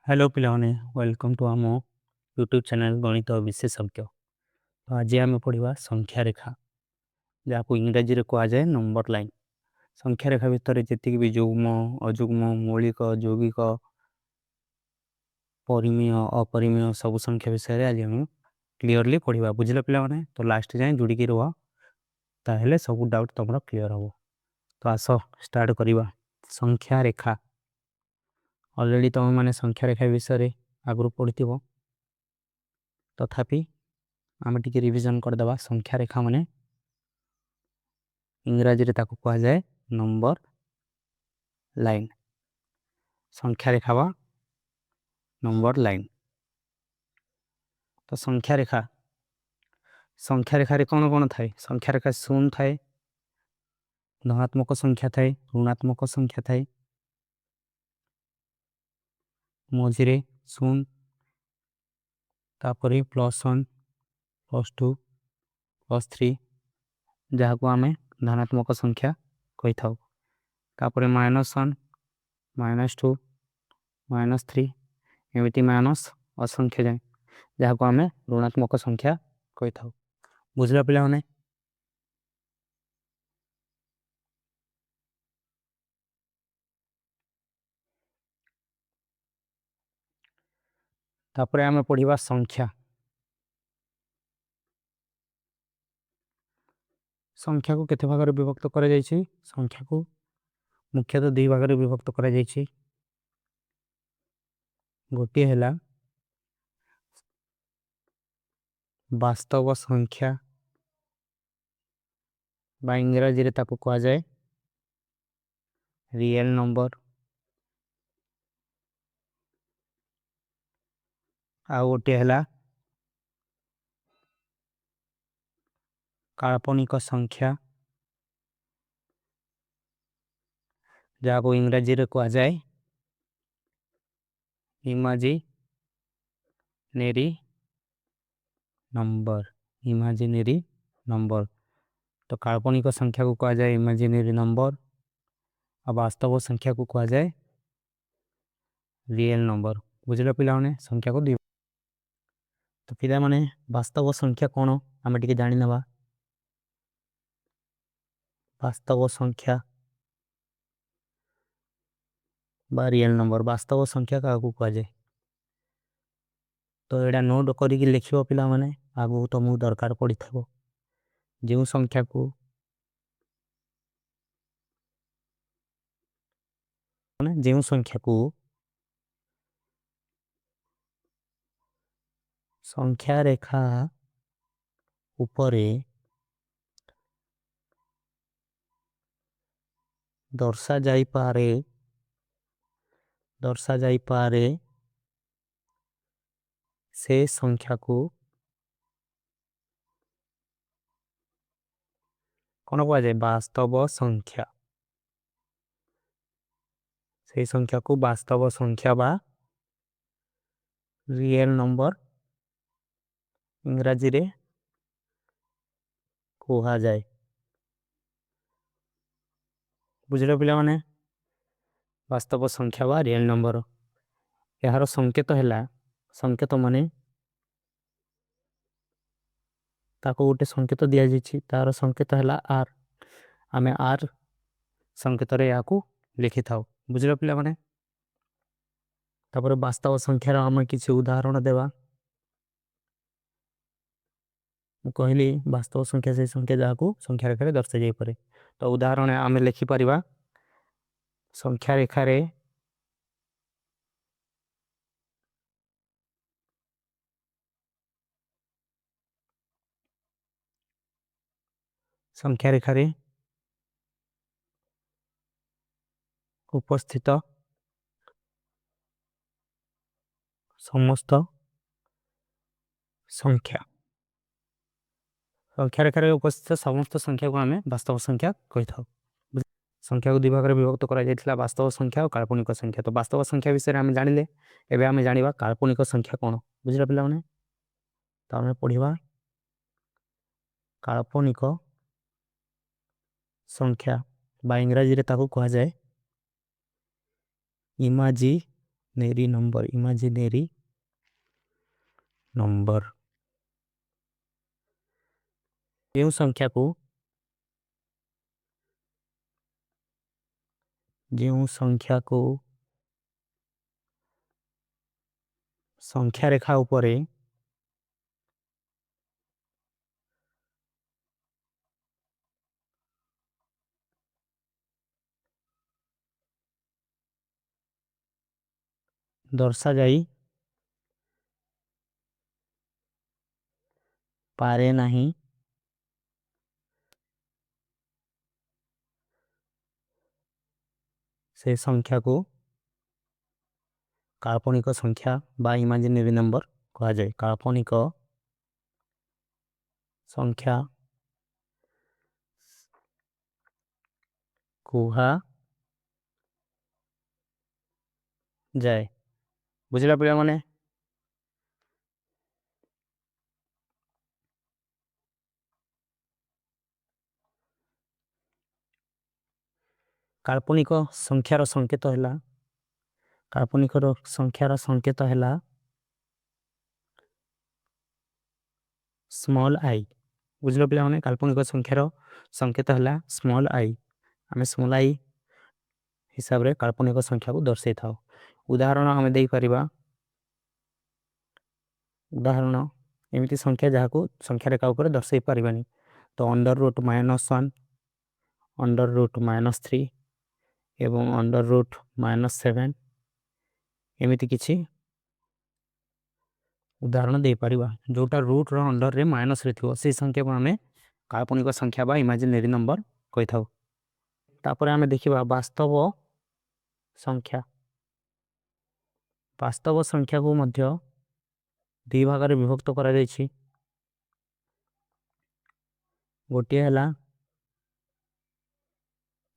Hello पिलाने welcome to आम YouTube channel गणित विशेषज्ञ। तो आज आम पढ़ा संख्या रेखा जहाँ इंग्राजी में कहुए नंबर लाइन। संख्या रेखा भितर जी भी युग्म अजुग्म मौलिक यौगिक परिमेय अपरिमेय सब संख्या विषय आज आम क्लीयरली पढ़ा बुझे पे तो लास्ट जाए जोड़िकी रुह ताहले सब डाउट तुम क्लीयर हम। तो आस स्टार्ट करवा संख्या रेखा। ऑलरेडी तुम मैंने संख्या रेखा विषय आगु पढ़ी तथापि आम टी रिविजन करदे संख्या रेखा माने इंग्राजी रे ताको कहा जाए नंबर लाइन। संख्या रेखा बा नंबर लाइन। तो संख्या रेखा रे कौन कौन थाए संख्या रेखा शून्य थाए धनात्मक संख्या थाए ऋणात्मक संख्या थाए मझिरे शून्य तापरे +1 +2 +3 जहाँ को आमे धनात्मक संख्या कही था। तापरे -1 -2 -3 एमती माइनस असंख्य जाए जहाँ को आमे ऋणात्मक संख्या कही था। बुझला पिला होने। तापरे आमे पढ़िबा संख्या संख्या को केते भाग विभक्त करा जायछि। संख्या को मुख्यतः दुई भाग विभक्त करा जायछि। गोटे हैला वास्तव संख्या बा इंग्रजी रे ताको कहा जाए रियल नंबर। आ गोटे हैला काल्पनिक संख्या जहाँ को इंग्रजी रे कहा जाए इमेजिनरी नंबर। इमेजिनरी नंबर तो काल्पनिक संख्या को कहा जाए इमेजिनरी नंबर और वास्तव संख्या को कहा जाए रियल नंबर। बुझल पिलाने संख्या को दी। तो पिला माने वास्तव संख्या कौन आमे टिके जानि नबा। वास्तव संख्या बा रियल नंबर वास्तव संख्या का को कहा जाए तो एडा नोट करी लिखिबो पिला माने आगु तुमको दरकार पड़ी थाबो। जो संख्या को जो संख्या को संख्या रेखा उपरे दर्शा जाई पारे से संख्या को कौन कहा जाए वास्तव संख्या। से संख्या को वास्तव संख्या बा रियल नंबर इंग्रजी रे कहा जाए। बुझल पिला माने वास्तव संख्या बा रियल नंबर यार संकेत हैला संकेत माने ताको गोटे संकेत दिया जायछि तार संकेत हैला आर आमे आर संकेत रे याकू लिखि थाओ। बुझल पिला माने तापर वास्तव संख्या रा आमे किछि उदाहरण देवा। कहली वास्तव संख्या से संख्या जाकू संख्या रेखा रे दर्शा जाई पारे। तो उदाहरण आमे लिखि परिबा संख्या रेखा रे संख्या रेखा रे उपस्थित समस्त संख्या संख्या रेखा रे उपस्थित समस्त संख्या को आमे वास्तव संख्या कहि थाओ। संख्या को विभाग रे विभक्त करा जायतिला वास्तव संख्या और काल्पनिक संख्या। तो वास्तव संख्या विषय रे आमे जानिले एबे आमे जानिबा काल्पनिक संख्या कोन। बुझिला पिला माने तो आमे पढिबा काल्पनिक संख्या बा इंग्रजी रे ताको कहा जाए इमेजिनरी नंबर जो संख्या को संख्या रेखा ऊपर दर्शा जाई पारे नहीं से संख्या को काल्पनिक संख्या बा इमेजिनरी नंबर कहा जाए। काल्पनिक संख्या कुहा जाए। बुझला पिला माने काल्पनिक संख्यार संकेत हैला काल्पनिक संख्यार संकेत हैला स्मॉल आई। बुझला पिला माने काल्पनिक संख्यार संकेत हैला स्मॉल आई। हमें स्मॉल आई हिसाब रे काल्पनिक संख्या को दर्शाई थाओ। उदाहरण हमें देई परिबा उदाहरण एमिति संख्या जहाँ को संख्या रेखा ऊपर दर्शाई परिबानी तो अंडर रूट -1 अंडर रूट -3 एवं अंडर रूट -7 एमिति किछि उदाहरण दे परिबा जोटा रूट रो अंडर रे माइनस रे थिबो से संख्या को हमें काल्पनिक संख्या बा इमेजिनरी नंबर कहि थाउ। तापर हमें देखिबा वास्तव संख्या को मध्य दी भाग रे विभक्त करा जायछि। गोटे हला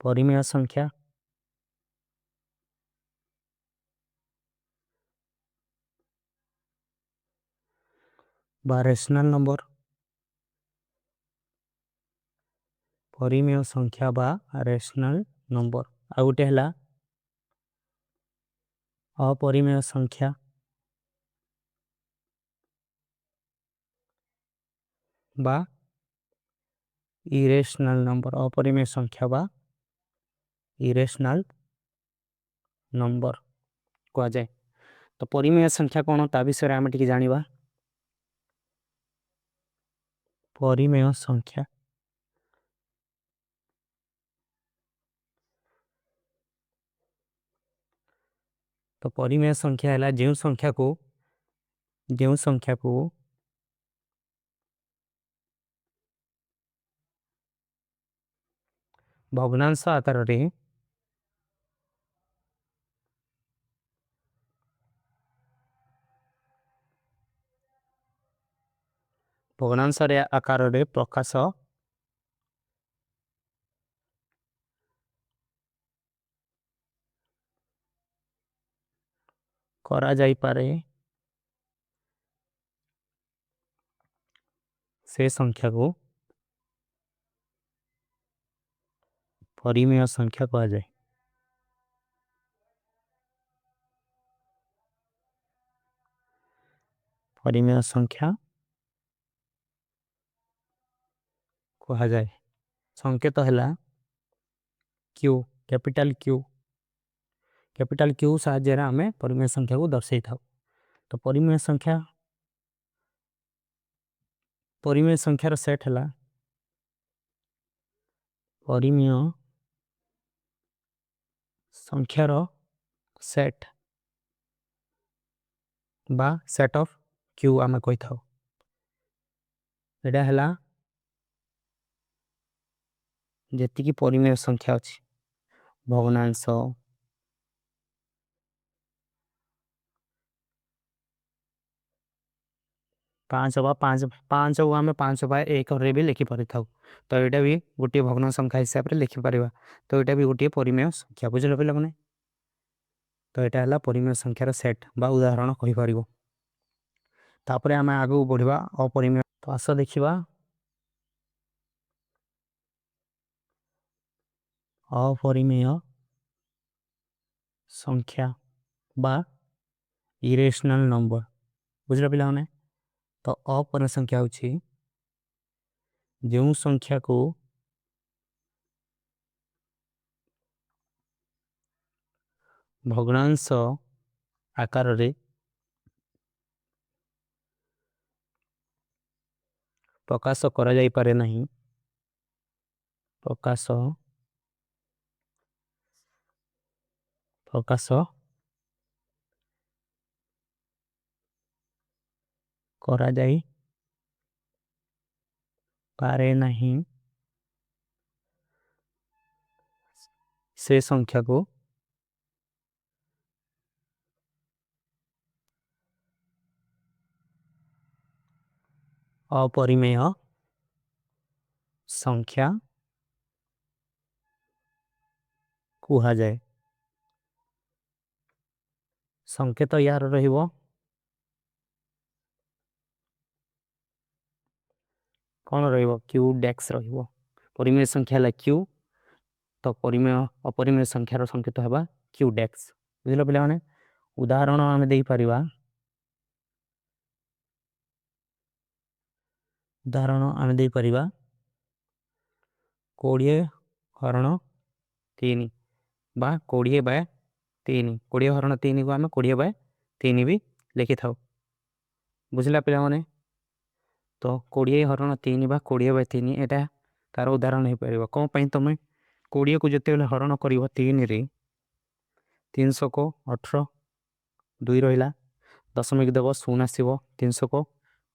परिमेय संख्या बा रेशनल नंबर परिमेय संख्या बा रेशनल नंबर आ गोटे हला अपरिमेय संख्या बा इरेशनल नंबर अपरिमेय संख्या बा इरेशनल नंबर को जाए। तो परिमेय संख्या कौन ता विषय आम टिके जानिबा। परिमेय संख्या तो परिमेय संख्या है जो संख्या को भग्नांश आकार रे आकार रे प्रकाश करा जाई पारे से संख्या को परिमेय संख्या कहा जाए। परिमेय संख्या कहा जाए। संकेत हैला क्यू कैपिटल क्यू साहाय्य रे हमें परिमेय संख्या को दर्शाई थाउ। तो परिमेय संख्यार सेट हैला परिमेय संख्यार सेट बा सेट ऑफ क्यू आमे कोई थाउ। एडा हैला जेति की परिमेय संख्या अछि भग्नांश 5 को हमें 5/1 रे भी लिखि पारि थाउ। तो एटा भी गोटे भग्न संख्या हिसाब रे लिखि पारिबा। तो एटा भी गोटे परिमेय संख्या बुझल पिला माने। तो एटा हला परिमेय संख्यार सेट बा उदाहरण कहि पारिबो। तापरे हमें आगु बढ़िबा अपरिमेय। तो आस देखिबा अपरिमेय संख्या बा इरेशनल नंबर बुझला पिला ने तो अपूर्ण संख्या होची जो संख्या को भग्नांश आकार रे प्रकाश करा जाई पारे नहीं प्रकाश प्रकाश करा जाई पारे नहीं से संख्या को अपरिमेय संख्या कुहा जाए संकेत यार रहिबो कौन रहिबो क्यू डेक्स रहिबो परिमेय संख्या ला क्यू तो परिमेय अपरिमेय संख्यार संकेत हेबा क्यू डेक्स बुझिलो पिला माने उदाहरण आमे देई परिबा उदाहरण आमे देई परिबा 20 हरण 3 बा 20/3 20 हरण 3 को आमे 20/3 भी लिखि थाउ बुझिला पिला माने तो 20 हरण 3 बा 20/3 एटा तार उदाहरण हे परिबा कोन पई तमे 20 को जते बेले हरण करिवो 3 रे 300 को 18 2 रहिला दशमिक देव शून आसीबो 300 को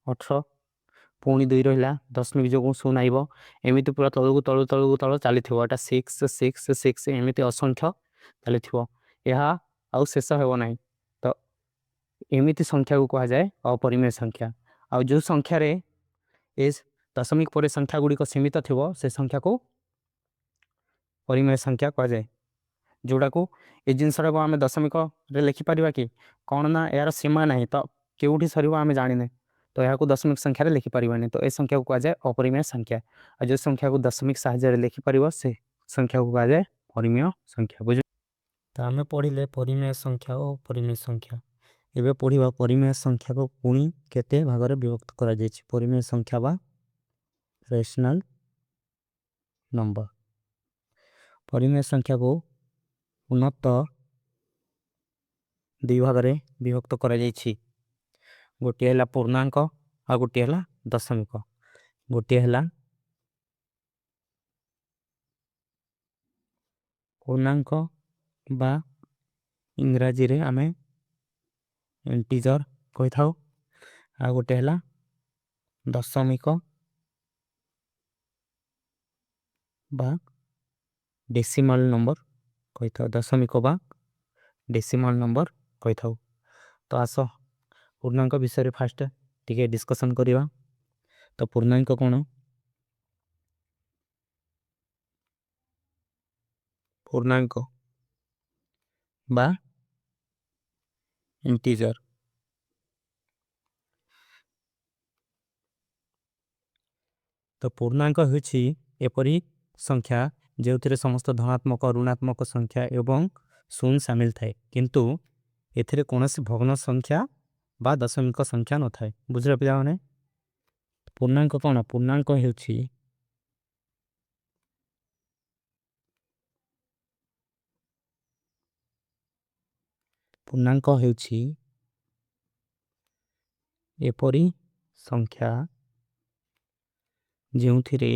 18 पुणी 2 रहिला दशमिक जोगु शून आइबो एमिति पूरा तळु चलीथिबो एटा 6 6 6 एमिति असंख्य चलीथिबो एहा आउ शेष हेबो नाही तो एमिति संख्या को कहा जाए अपरिमेय संख्या आउ जो संख्या रे इस दशमिक परे संख्या गुडी को सीमित थिबो से संख्या को परिमेय संख्या कहा जाए जोड़ा को ए जिनसरा को आमे दशमिक रे लिखि परिबा कि कोन ना यार सीमा नाही तो केउठी सरीबो आमे जानिने तो यह को दशमिक संख्या रे लिखि परिबानी तो ए संख्या को कहा जाए अपरिमेय संख्या और जो संख्या को दशमिक सहायता रे लिखि परिबो से संख्या को कहा जाए परिमेय संख्या बुझ तो आमे पढिले परिमेय संख्या और अपरिमेय संख्या एबे पढिबा परिमेय संख्या को पुणी केते भाग रे विभक्त करा जायछि परिमेय संख्या बा रेशनल नंबर परिमेय संख्या को उन्नत दुई भाग रे विभक्त करा जायछि गोटे हला पूर्णांक आ गोटे हला दशमिक गोटे हला पूर्णांक बा इंग्रजी रे आमे इंटीजर कहि थाउ आ गोटे हला दशमिक बा डेसिमल नंबर कहि थाउ दशमिक बा डेसिमल नंबर कहि थाउ तो आसो पूर्णांक विषय रे फास्ट टिके डिस्कशन करिवा तो पूर्णांक कोन पूर्णांक बा इंटीजर तो पूर्णांक होछि एपरि संख्या जेउथिरे समस्त धनात्मक ऋणात्मक संख्या एवं शून्य शामिल थाए किंतु एथिरे कोनोसी भग्न संख्या बा दशमिक संख्या न थाए बुझले पिला माने पूर्णांक कोन पूर्णांक होछि पूर्णांक होछि एपरि संख्या जेउथिरे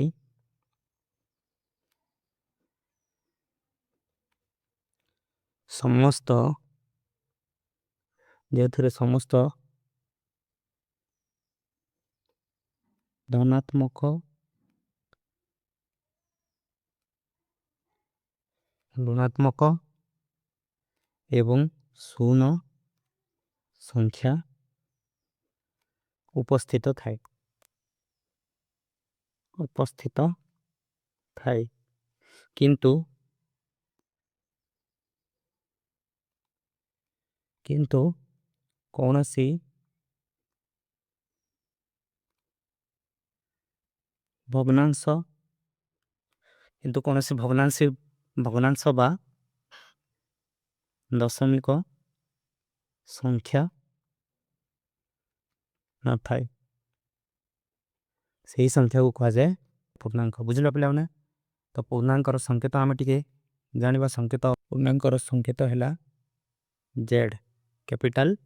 समस्त जेउथिरे समस्त धनात्मक ऋणात्मक एवं शून्य संख्या उपस्थित थाए किंतु किंतु कौनसी भग्नांश किंतु कौनसी भग्नांश बा दशमिक संख्या न थाए से ही संख्या को कहा जाए पूर्णांक। बुझिल पिलाने तो पूर्णांकर संकेत आम टिके जानिबा। संकेत पूर्णांकर संकेत हैला जेड, कैपिटल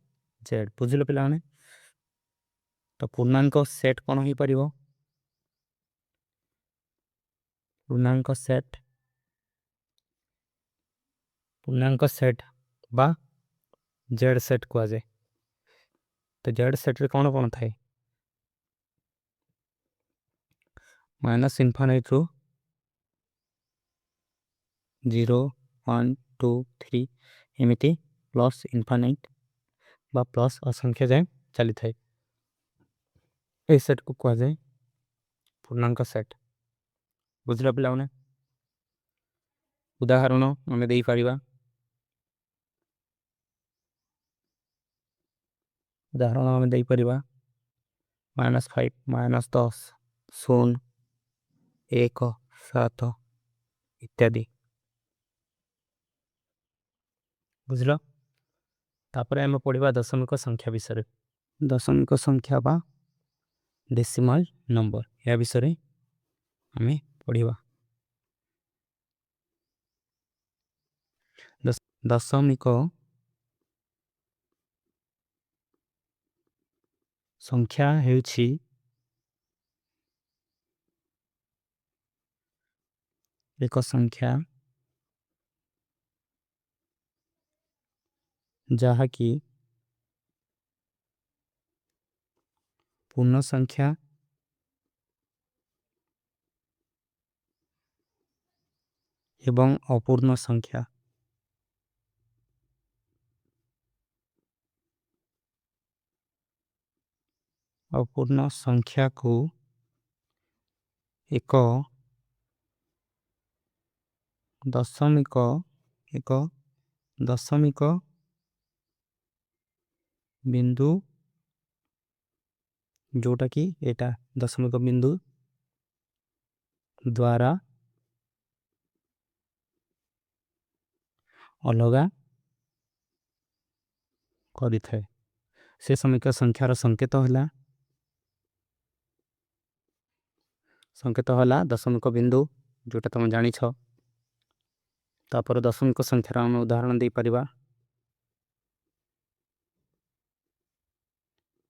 जेड। बुझिल पिलाने तो पूर्णांक सेट कौन हो परिवो? पूर्णांक सेट बा जेड सेट को जाए। तो जेड सेट रे कौन कौन थाए? माइनस इनफाइनाइट रु 0 1 2 3 एमिति प्लस इनफाइनाइट बा प्लस असंख्य जाए चली थाए। ए सेट को कहा जाए पूर्णांक सेट। बुझिल पिलाने उदाहरण आमे देई परिबा। उदाहरण आमे देई परिबा -5 -10 0 1 7 इत्यादि। बुझिल तापर आमे पढ़िबा दशमिक संख्या विषय। दशमिक संख्या बा डेसिमल नंबर या विषय आमे पढ़िबा। दशमिक संख्या हेउछि एक संख्या जहा की पूर्ण संख्या एवं अपूर्ण संख्या अपूर्ण संख्या को एक दशमिक बिंदु जोटा की एटा दशमिक बिंदु द्वारा अलगा करि थाए। से समिक संख्यार संकेत होला दशमिक बिंदु जोटा तुम जानी छ। तापर दशमिक संख्यार आम उदाहरण दे परिबा।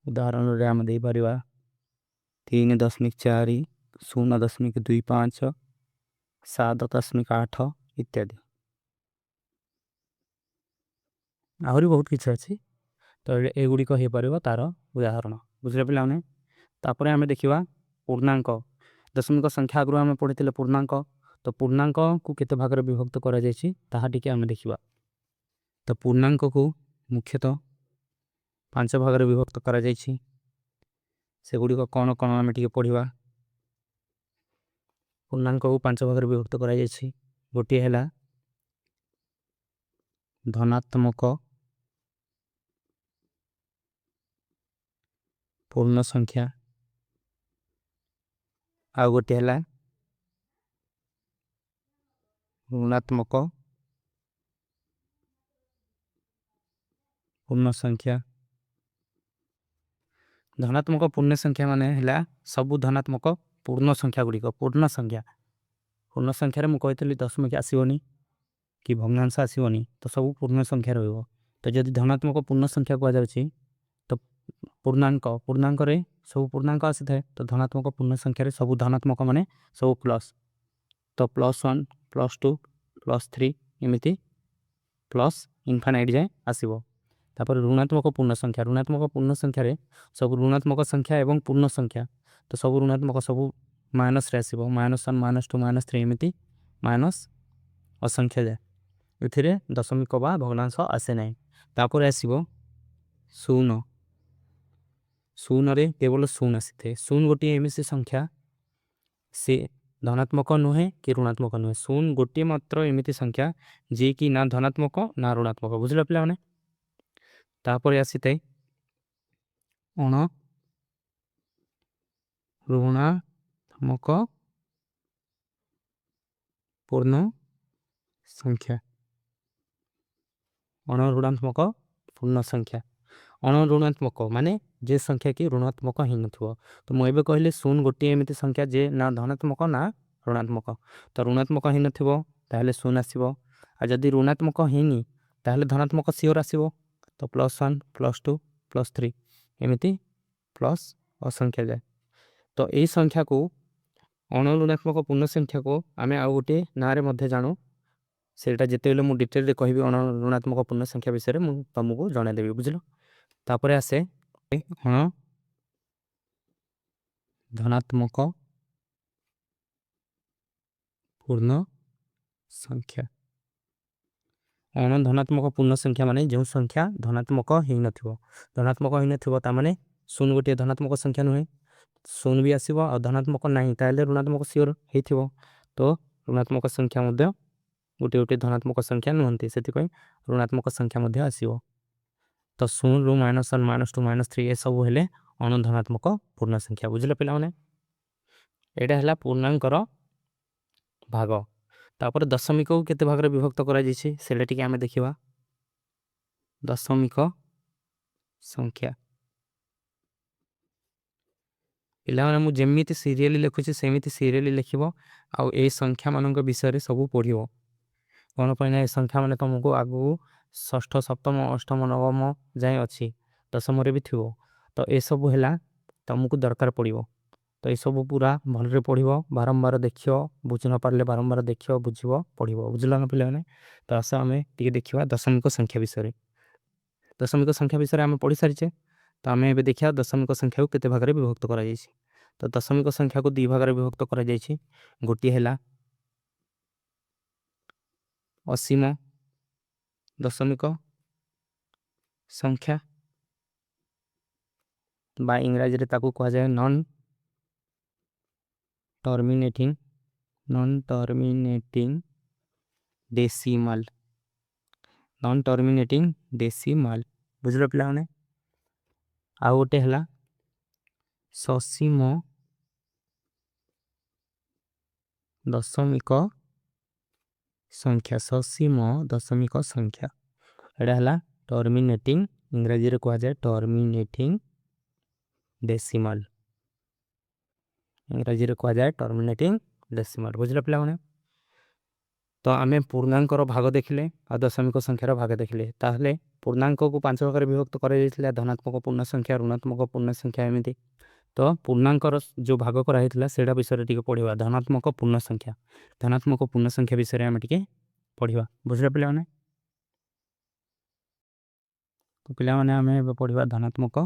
उदाहरण रे आम दे परिबा 3.4 0.25 7.8 इत्यादि। आहरी बहुत किछ अछि तो एगुडी को हे परिबा तार उदाहरण। बुझले पिलाने तापर आमे देखिबा पूर्णांक। दशमिक संख्या आगु आमे पढिथिले पूर्णांक। तो पूर्णांक को केते भाग रे विभक्त करा जायछि ताहा टिके आमे देखिबा। तो पूर्णांक को मुख्यतः 5 भाग रे विभक्त करा जायछि। सेगुडी को कोन कोन आमे टिके पढिबा। पूर्णांक को 5 भाग रे विभक्त करा जायछि। गोटी हैला धनात्मक पूर्ण संख्या। आ गोटी हैला ऋणात्मक पूर्ण संख्या। धनात्मक पूर्ण संख्या माने हैला सबु धनात्मक पूर्ण संख्या गुडी को पूर्ण संख्या। पूर्ण संख्या रे मु कहितली दशमिक आसीबोनी कि भग्नांश आसीबोनी तो सबु पूर्ण संख्या रहइबो। तो यदि धनात्मक पूर्ण संख्या को आ जाउछि तो पूर्णांक रे सबु पूर्णांक आसी थाए। तो धनात्मक पूर्ण संख्या रे सबु धनात्मक माने सबु प्लस। तो +1 +2 +3 एमिति प्लस इनफाइनाइट जाए आसीबो। तापर ऋणात्मक पूर्ण संख्या रे सब ऋणात्मक संख्या एवं पूर्ण संख्या। तो सब ऋणात्मक सब माइनस रे आसीबो -1 -2 -3 एमिति माइनस असंख्य जाए। इथिरे दशमिक बा भग्नांश आसे नै। तापर आसीबो 0 रे केवल 0 आसीथे। 0 गोटी एमिति संख्या से धनात्मक नहे कि ऋणात्मक नहे। 0 गोटी मात्र एमिति संख्या जे कि ना धनात्मक ना ऋणात्मक। बुझिल पिला माने तापर आसीते अण ऋणात्मक पूर्ण संख्या। अण ऋणात्मक पूर्ण संख्या। अण ऋणात्मक माने जे संख्या की ऋणात्मक ही नथिबो। तो मु एबे कहले शून्य गोटे एमिति संख्या जे ना धनात्मक ना ऋणात्मक। तो ऋणात्मक ही नथिबो ताहले शून्य आसीबो। आ जदि ऋणात्मक हिनी ताहले धनात्मक सियोर आसीबो। तो +1 +2 +3 एमिति प्लस असंख्या जाए। तो एई संख्या को अणुऋणात्मक पूर्ण संख्या को आमे आउ गोटे नारे मध्ये जानू। सेटा जेतेबेले मु डिटेल रे कहिबी अणुऋणात्मक पूर्ण संख्या विषय रे मु तुमको जणाइ देबी बुझलो। तापरे आसे अण धनात्मक पूर्ण संख्या। अण धनात्मक पूर्ण संख्या माने जो संख्या धनात्मक ही नथिबो। धनात्मक ही नथिबो ता माने शून्य गोटे धनात्मक संख्या नुहे। शून्य भी आसीबो आ धनात्मक नाही ताले ऋणात्मक सियोर हेथिबो। तो ऋणात्मक संख्या मध्ये गोटे गोटे धनात्मक संख्या नुहंती सेति पई ऋणात्मक संख्या मध्ये आसीबो। तो 0 ରୁ -1 -2 -3 ए सब हेले अण धनात्मक पूर्ण संख्या बुझले पिला माने। एटा हला पूर्णांकर भाग। तापर दशमिक को केते भाग रे विभक्त करा जैछि सेले टिके आमे देखिबा। दशमिक संख्या पिला माने मु जेमिति सीरियली लिखुछि सेमिति सीरियली लिखिबो। आ ए संख्या मानक विषय रे सब पढिबो। कोन पयना ए संख्या माने तुमको आगु षष्ठ सप्तम अष्टम नवम जाय अछि। दशम रे भी थिबो। तो ए सब हेला तुमको दरकार पड़िबो। तो ए सब पूरा भल रे पढिबो बारंबार देखियो बुझ न पारले बारंबार देखियो बुझिबो पढिबो बुझला न पिला माने। तो आसा हमें टिके देखिबा दशमिक संख्या विषय रे। दशमिक संख्या विषय रे हम पढि सारिछे। तो हमें एबे देखिया दशमिक संख्या को केते भाग रे विभक्त करा जायछि। तो दशमिक संख्या को दि भाग रे विभक्त करा जायछि। गोटी हेला असीम दशमिक संख्या बा इंग्रजी रे ताकू कहा जाय non terminating decimal. Non terminating decimal बुझलो पिला माने। आ गोटे हला ससीम दशमिक संख्या। ससीम दशमिक संख्या एडा हला टर्मिनेटिंग इंग्रजी रे कहा जाय टर्मिनेटिंग डेसिमल। इंग्रजी रे कहा जाय टर्मिनेटिंग डेसिमल बुझलो पिला माने। तो आमे पूर्णांक रो भाग देखिले आ दशमिक संख्या रो भाग देखिले। ताहले पूर्णांक को पांच भाग रे विभक्त करा जायतिला धनात्मक पूर्ण संख्या ऋणात्मक पूर्ण संख्या एमिति। तो पूर्णांक रो जो भाग करा हितला सेडा विषय रे टिके पढिबा धनात्मक पूर्ण संख्या। धनात्मक पूर्ण संख्या विषय रे आमे टिके पढिबा बुझलो पिला माने। तो पिला माने आमे पढिबा धनात्मक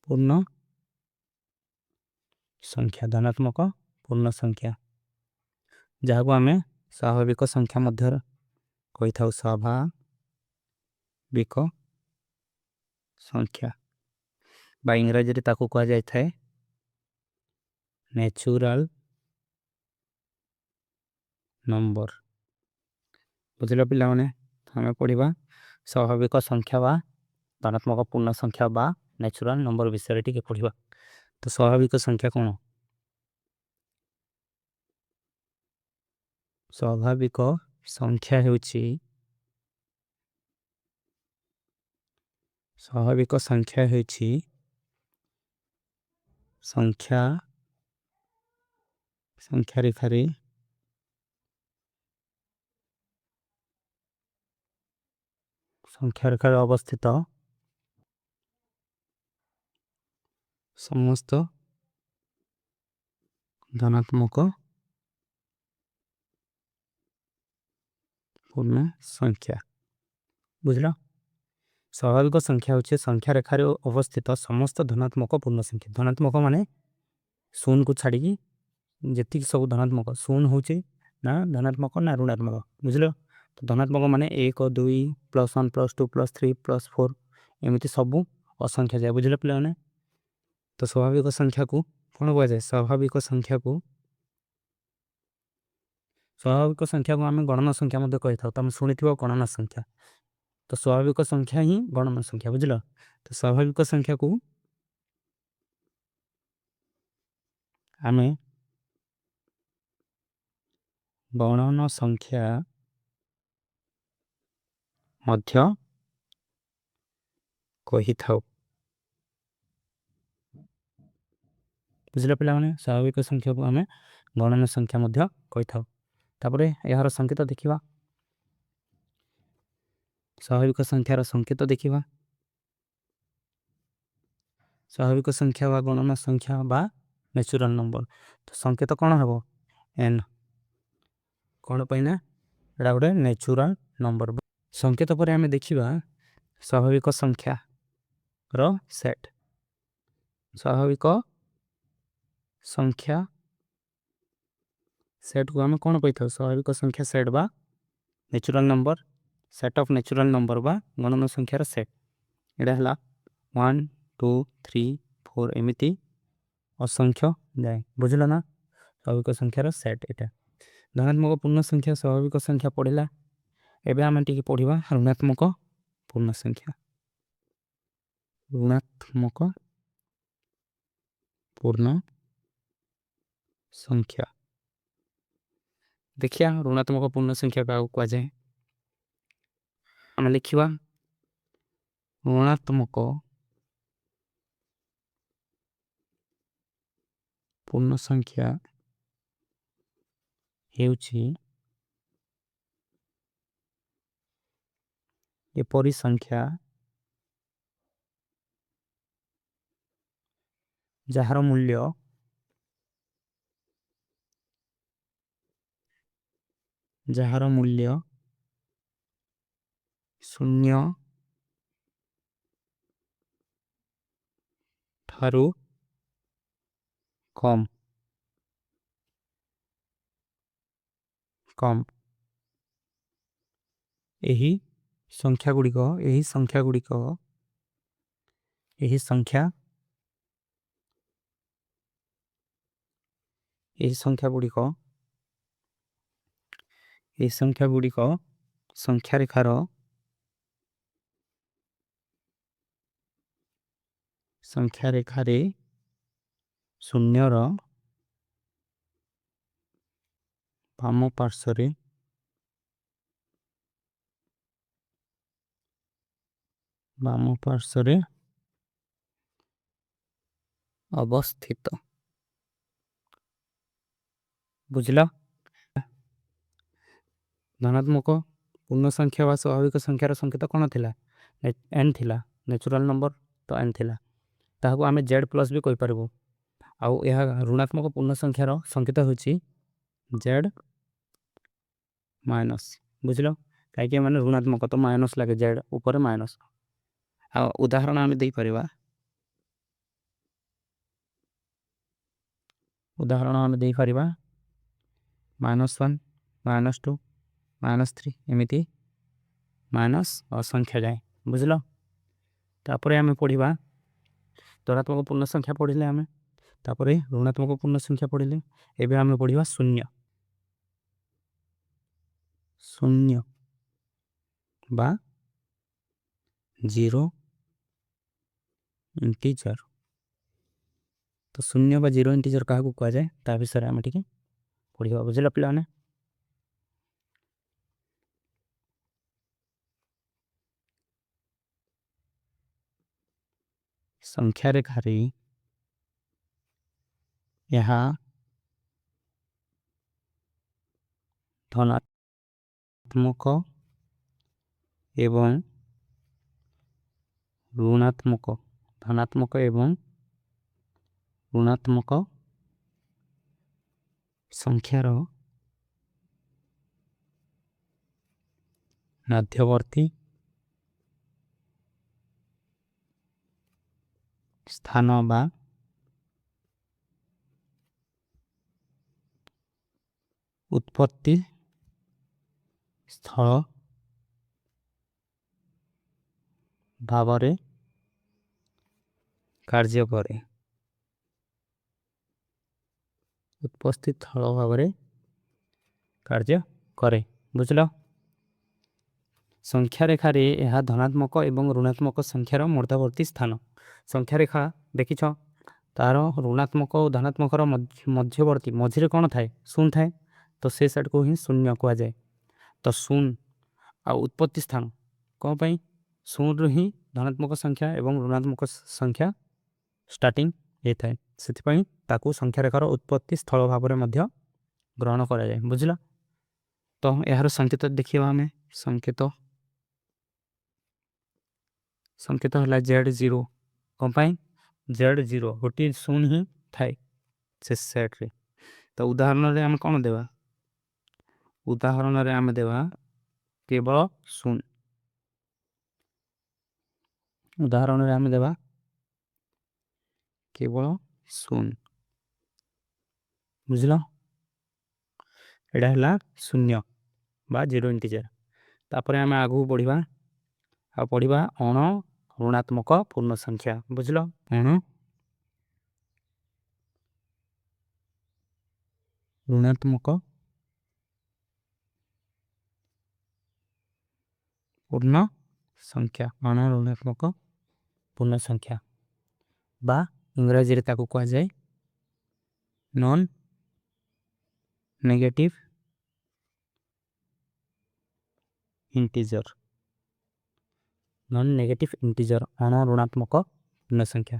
पूर्ण संख्या। धनात्मक पूर्ण संख्या जहां को आमे स्वाभाविक संख्या मध्य कहि थाउ। स्वाभाविक संख्या बा इंग्रजी रे ताकू कहा जाय थाए नेचुरल नंबर बुझलो पिला माने। हमें पढिबा स्वाभाविक संख्या बा धनात्मक पूर्ण संख्या बा नेचुरल नंबर विषय रे टिके पढिबा। तो स्वाभाविक संख्या कोन? स्वाभाविक संख्या हेउछि स्वाभाविक संख्या हेउछि संख्या रेखा रे संख्या रेखा रे अवस्थित समस्त धनात्मक पूर्ण संख्या बुझलो। स्वाभाविक संख्या होचे संख्या रेखा रे अवस्थित समस्त धनात्मक पूर्ण संख्या। धनात्मक माने शून्य को छाड़ी की जेति सब धनात्मक शून्य होचे ना धनात्मक ना ऋणात्मक बुझलो। तो धनात्मक माने 1 2 +1 +2 +3 +4 एमिति सब असंख्या जाय बुझलो पिला माने। तो स्वाभाविक संख्या को कोन कहा जाय? स्वाभाविक संख्या को आमे गणना संख्या मध्ये कहि थाउ। तमे सुनिथिबो गणना संख्या। तो स्वाभाविक संख्या ही गणना संख्या बुझलो। तो स्वाभाविक संख्या को आमे गणना संख्या मध्य कही थाओ। बुझिले पिला माने स्वाभाविक संख्या को आमे गणन संख्या मध्य कही थाओ। तापरे यार संकेत देखिबा। स्वाभाविक संख्यार संकेत देखिबा। स्वाभाविक संख्या बा गणन संख्या बा नेचुरल नंबर। तो संकेत कौन हबो n कौन पाइना एटा गोटे नेचुरल नंबर। संकेत पर आमे देखिबा स्वाभाविक संख्या रो सेट। स्वाभाविक संख्या सेट को आमे कौन पाइथाउ स्वाभाविक संख्या सेट बा natural number set of natural number बा गणन संख्यार सेट। एटा हला 1 2 3 4 एमिति असंख्य जाए। बुझिला ना स्वाभाविक संख्यार सेट एटा। धनात्मक पूर्ण संख्या स्वाभाविक संख्या पढ़िला। एबे आमे टिके पढ़िबा ऋणात्मक पूर्ण संख्या। ऋणात्मक पूर्ण संख्या देखिया ऋणात्मक पूर्ण संख्या का कुआ जाए। आमे लिखिबा ऋणात्मक पूर्ण संख्या हेउछि एपरि संख्या जहार मूल्य शून्य ठारू कम कम एही संख्या गुड़ी को एही संख्या गुड़ी को एही संख्या गुड़ी को एही संख्या गुड़ी को संख्या रेखार संख्या रेखारे शून्यर बाम पार्श्वरे अवस्थित। बुझला धनात्मक पूर्ण संख्या वा स्वाभाविक संख्यार संकेत कौन थिला n थिला नेचुरल नंबर तो n थिला ताहाको आमे z प्लस भी कहि परबो। आउ यह ऋणात्मक पूर्ण संख्यार संकेत होछि z माइनस। बुझलो काहे माने ऋणात्मक तो माइनस लागे z ऊपर माइनस। आ उदाहरण आमे देई परिबा -1 -2 -3 एमिति माइनस असंख्या जाए। बुझलो तापरे आमे पढ़िबा धनात्मक पूर्ण संख्या पढ़िले आमे तापरे ऋणात्मक पूर्ण संख्या पढ़िले। एबे आमे पढ़िबा शून्य शून्य बा जीरो इंटीजर। तो शून्य बा जीरो इंटीजर कहा को कहा जाए ता विषय आमे टिके पढ़िबा। बुझिला पिलाने संख्या रेखारे यहाँ धनात्मक एवं ऋणात्मक संख्यार मध्यवर्ती स्थान बा उत्पत्ति स्थल भावरे कार्य करे। उपस्थित स्थल भावरे कार्य करे। बुझलो संख्या रेखारे यह धनात्मक एवं ऋणात्मक संख्यार मध्यवर्ती स्थान। संख्या रेखा देखिछ तार ऋणात्मक और धनात्मक मध्यवर्ती मझिरे कौन थाए शून्य थाए तो से साइड को ही शून्य कहा जाए। तो शून्य आ उत्पत्ति स्थान कौन पाई शून्य ही धनात्मक संख्या एवं ऋणात्मक संख्या स्टार्टिंग होता है से ताकू संख्या रेखार उत्पत्ति स्थल भाव में ग्रहण करा जाए बुझला। तो यार संकेत देखिए आम संकेत है Z0 कौन Z0 गोटे शून्य ही थाए से सेट रे। तो उदाहरण आम कौन देवा उदाहरण आम देवा केवल शून्य उदाहरण आम देवा केवल शून्य बुझल एटा है शून्य बा जीरो इंटीजर। तापर आम आगू बढ़ा आ पढ़ा अण ऋणात्मक पूर्ण संख्या बुझल अण ऋणात्मक पूर्ण संख्या अण ऋणात्मक पूर्ण संख्या बा इंग्रजी रे ताकू कहा जाए non negative integer non negative integer अण ऋणात्मक पूर्ण संख्या।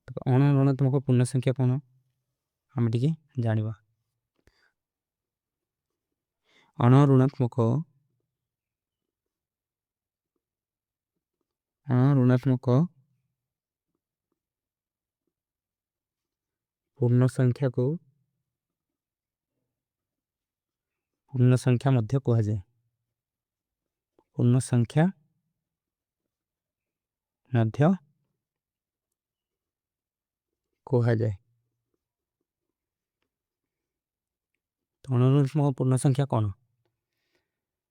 तो अण ऋणात्मक पूर्ण संख्या कौन आम टिके जानिबा अण ऋणात्मक पूर्ण संख्या मध्य कहा जाए पूर्ण संख्या मध्य कहा जाए। तो अण ऋणात्मक पूर्ण संख्या कौन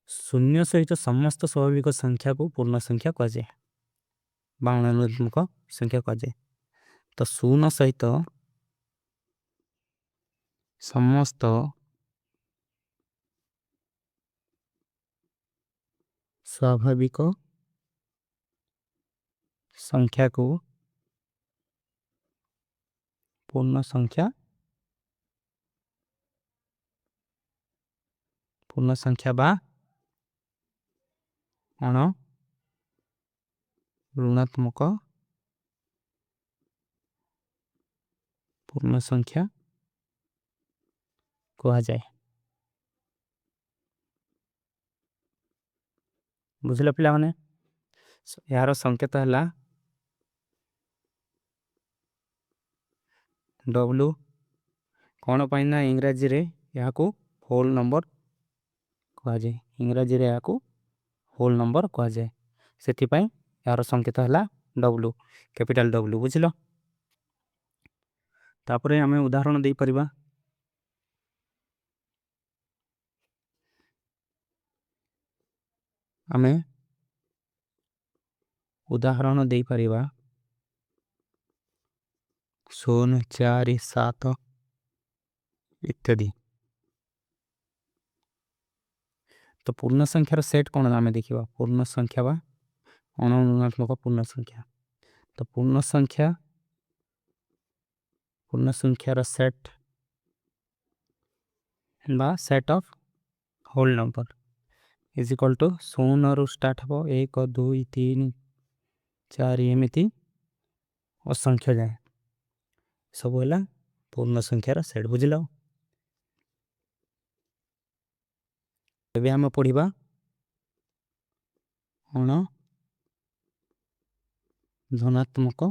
शून्य सहित समस्त स्वाभाविक संख्या को पूर्ण संख्या कहा जाए बा अण ऋणात्मक संख्या कहा जाए। तो शून्य सहित समस्त स्वाभाविक संख्या को पूर्ण संख्या बा अण ऋणात्मक पूर्ण संख्या कहा जाए बुझल पिला माने यार संकेत है डब्ल्यू कौन पाइना इंग्राजी रे यहाँ को होल नंबर कहा जाए इंग्राजी रे यहाँ को होल नंबर कहा जाए से यार संकेत है डब्ल्यू कैपिटल डब्ल्यू बुझल। तापर आम उदाहरण दे परिबा आम उदाहरण दे परिबा 0 4 7 इत्यादि। तो पूर्ण संख्यार सेट कौन आम देखा पूर्ण संख्या बा अण ऋणात्मक पूर्ण संख्या। तो पूर्ण संख्यार सेट बा set of whole number is equal to 0 रु स्टार्ट हम 1 2 3 4 एमती असंख्य जाए सब है पूर्ण संख्यार सेट बुझल। एबे आम पढ़ा अण धनात्मक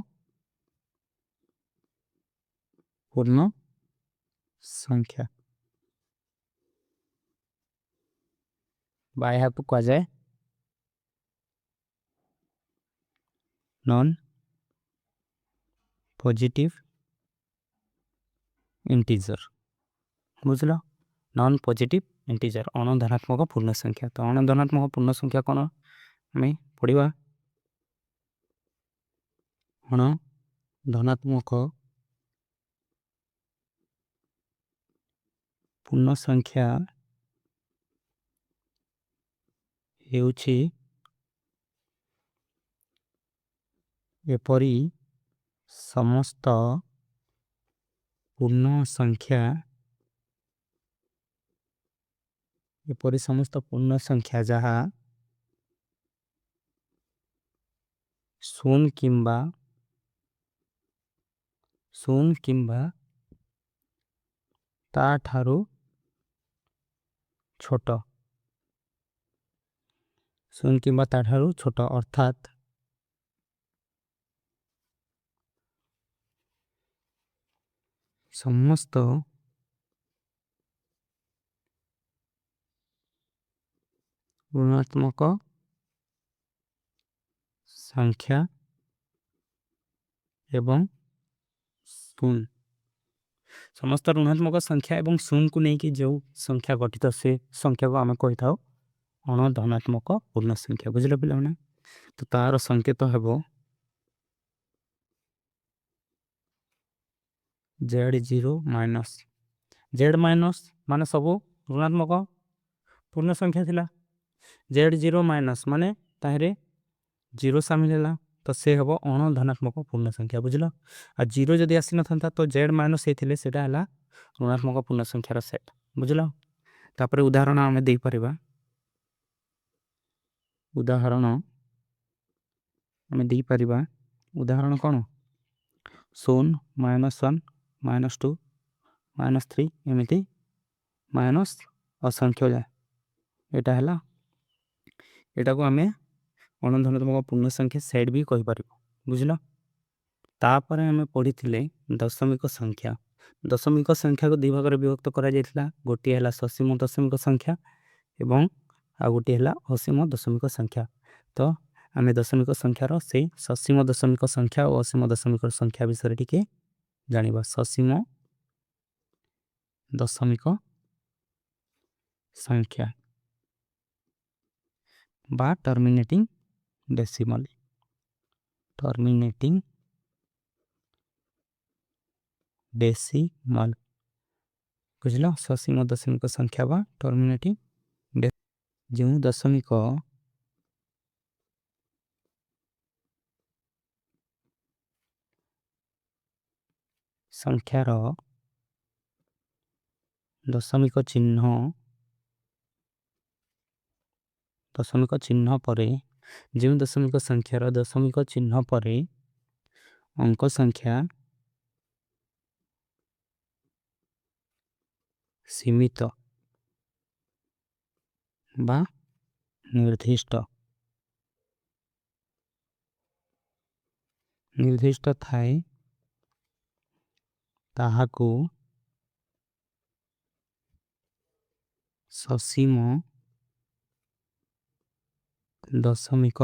पूर्ण संख्या बा यहाँ कहा जाए नॉन पॉजिटिव इंटीजर बुझल नॉन पॉजिटिव इंटीजर अण धनात्मक पूर्ण संख्या। तो अण धनात्मक पूर्ण संख्या कौन आम पढ़ा अण धनात्मक पूर्ण संख्या हेउछि एपरी समस्त पूर्ण संख्या एपरी समस्त पूर्ण संख्या जहाँ ଶୂନ କିମ୍ବା ତା ଠାରୁ ଛୋଟ ଅର୍ଥାତ୍ ସମସ୍ତ ଋଣାତ୍ମକ ସଂଖ୍ୟା ଏବଂ ଶୂନ ସମସ୍ତ ଋଣାତ୍ମକ ସଂଖ୍ୟା ଏବଂ ଶୂନକୁ ନେଇକି ଯେଉଁ ସଂଖ୍ୟା ଗଠିତ ସେ ସଂଖ୍ୟାକୁ ଆମେ କହିଥାଉ ଅଣ ଧନାତ୍ମକ ପୂର୍ଣ୍ଣ ସଂଖ୍ୟା। ବୁଝିଲେ ପିଲାମାନେ? ତ ତାର ସଂକେତ ହେବ z0 ମାଇନସ୍ z ମାଇନସ୍ ମାନେ ସବୁ ଋଣାତ୍ମକ ପୂର୍ଣ୍ଣ ସଂଖ୍ୟା ଥିଲା। z0 ମାଇନସ୍ ମାନେ ତାହିଁରେ 0 ସାମିଲ ହେଲା ତ ସେ ହେବ ଅଣ ଧନାତ୍ମକ ପୂର୍ଣ୍ଣ ସଂଖ୍ୟା। ବୁଝିଲ? ଆଉ 0 ଯଦି ଆସିନଥାନ୍ତା ତ z ମାଇନସ୍ ହେଇଥିଲେ ସେଇଟା ହେଲା ଋଣାତ୍ମକ ପୂର୍ଣ୍ଣ ସଂଖ୍ୟାର ସେଟ୍। ବୁଝିଲ? ତାପରେ ଉଦାହରଣ ଆମେ ଦେଇପାରିବା। ଉଦାହରଣ କ'ଣ? 0 -1 -2 -3 ଏମିତି ମାଇନସ୍ ଅସଂଖ୍ୟ ଯାଏ। ଏଇଟା ହେଲା ଏଟାକୁ ଆମେ ଅଣ ଧନାତ୍ମକ ପୂର୍ଣ୍ଣ ସଂଖ୍ୟା ସେଟ୍ ବି କହିପାରିବୁ। ବୁଝିଲ? ତାପରେ ଆମେ ପଢ଼ିଥିଲେ ଦଶମିକ ସଂଖ୍ୟା। ଦଶମିକ ସଂଖ୍ୟାକୁ ଦୁଇ ଭାଗରେ ବିଭକ୍ତ କରାଯାଇଥିଲା। ଗୋଟିଏ ହେଲା ସସୀମ ଦଶମିକ ସଂଖ୍ୟା ଏବଂ ଆଉ ଗୋଟିଏ ହେଲା ଅସୀମ ଦଶମିକ ସଂଖ୍ୟା। ତ ଆମେ ଦଶମିକ ସଂଖ୍ୟାର ସେଇ ସସୀମ ଦଶମିକ ସଂଖ୍ୟା ଓ ଅସୀମ ଦଶମିକ ସଂଖ୍ୟା ବିଷୟରେ ଟିକେ ଜାଣିବା। ସସୀମ ଦଶମିକ ସଂଖ୍ୟା ବା ଟର୍ମିନେଟିଂ ଡେସିମଲ। ବୁଝିଲ? ସସୀମ ଦଶମିକ ସଂଖ୍ୟା ବା ଟର୍ମିନେଟିଂ ଯେଉଁ ଦଶମିକ ସଂଖ୍ୟାର ଦଶମିକ ଚିହ୍ନ ପରେ ଯେଉଁ ଦଶମିକ ସଂଖ୍ୟାର ଦଶମିକ ଚିହ୍ନ ପରେ ଅଙ୍କ ସଂଖ୍ୟା ସୀମିତ ବା ନିର୍ଦ୍ଦିଷ୍ଟ ଥାଏ ତାହାକୁ ସସୀମ ଦଶମିକ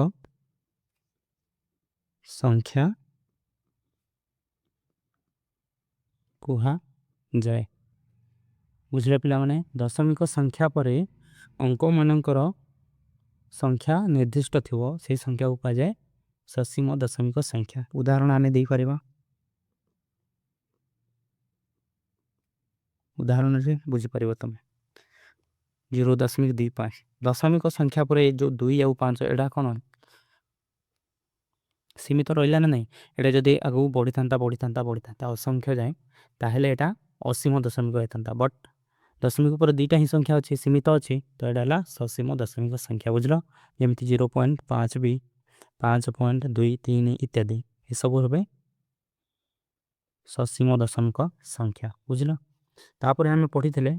ସଂଖ୍ୟା କୁହାଯାଏ। ବୁଝିଲେ ପିଲାମାନେ? ଦଶମିକ ସଂଖ୍ୟା ପରେ ଅଙ୍କମାନଙ୍କର ସଂଖ୍ୟା ନିର୍ଦ୍ଦିଷ୍ଟ ଥିବ ସେହି ସଂଖ୍ୟାକୁ କୁହାଯାଏ ସସୀମ ଦଶମିକ ସଂଖ୍ୟା। ଉଦାହରଣ ଆମେ ଦେଇପାରିବା। ଉଦାହରଣରେ ବୁଝିପାରିବ ତମେ। 0.25 ଦଶମିକ ସଂଖ୍ୟା ପରେ ଯେଉଁ 2 ଆଉ 5 ଏଇଟା କ'ଣ ସୀମିତ ରହିଲା ନା ନାହିଁ? ଏଇଟା ଯଦି ଆଗକୁ ବଢ଼ିଥାନ୍ତା ଅସଂଖ୍ୟ ଯାଏ ତାହେଲେ ଏଇଟା ଅସୀମ ଦଶମିକ ହେଇଥାନ୍ତା। ବଟ୍ ଦଶମିକ ପରେ ଦୁଇଟା ହିଁ ସଂଖ୍ୟା ଅଛି, ସୀମିତ ଅଛି, ତ ଏଇଟା ହେଲା ସସୀମ ଦଶମିକ ସଂଖ୍ୟା। ବୁଝିଲ? ଯେମିତି 0.5 ବି 5.23 ଇତ୍ୟାଦି ଏସବୁ ହେବେ ସସୀମ ଦଶମିକ ସଂଖ୍ୟା। ବୁଝିଲ? ତାପରେ ଆମେ ପଢ଼ିଥିଲେ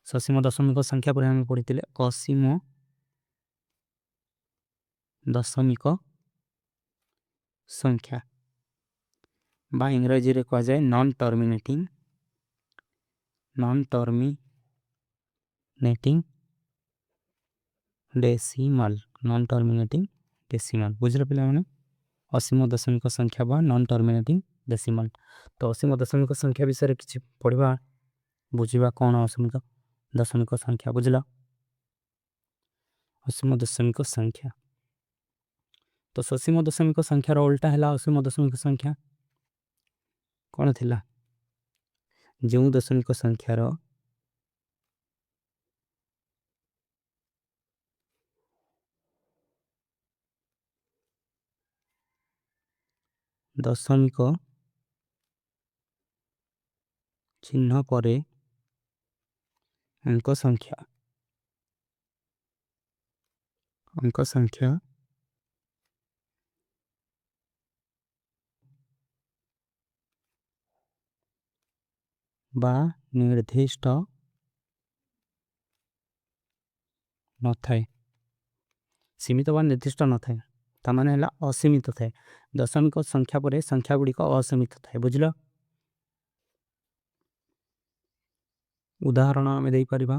ସସୀମ ଦଶମିକ ସଂଖ୍ୟା ପରେ ଆମେ ପଢ଼ିଥିଲେ ଅସୀମ ଦଶମିକ ସଂଖ୍ୟା ବା ଇଂରାଜୀରେ କୁହାଯାଏ ନନ୍ ଟର୍ମିନେଟିଂ ଡେସିମାଲ। ବୁଝିଲେ ପିଲାମାନେ? ଅସୀମ ଦଶମିକ ସଂଖ୍ୟା ବା ନନ୍ ଟର୍ମିନେଟିଂ ଡେସିମାଲ। ତ ଅସୀମ ଦଶମିକ ସଂଖ୍ୟା ବିଷୟରେ କିଛି ପଢ଼ିବା, ବୁଝିବା କ'ଣ ଅସୀମ ଦଶମିକ ସଂଖ୍ୟା। ବୁଝିଲ? ଅସୀମ ଦଶମିକ ସଂଖ୍ୟା ତ ସସୀମ ଦଶମିକ ସଂଖ୍ୟାର ଓଲଟା ହେଲା ଅସୀମ ଦଶମିକ ସଂଖ୍ୟା। କ'ଣ ଥିଲା? ଯେଉଁ ଦଶମିକ ସଂଖ୍ୟାର ଦଶମିକ ଚିହ୍ନ ପରେ ଅଙ୍କ ସଂଖ୍ୟା बा निर्दिष्ट न थाए सीमित बा निर्दिष्ट न थाए तामाने हला असीमित थाए दशमिक संख्या परे संख्या गुड़ी को असीमित थाए बुझलो उदाहरण आमे देई परिबा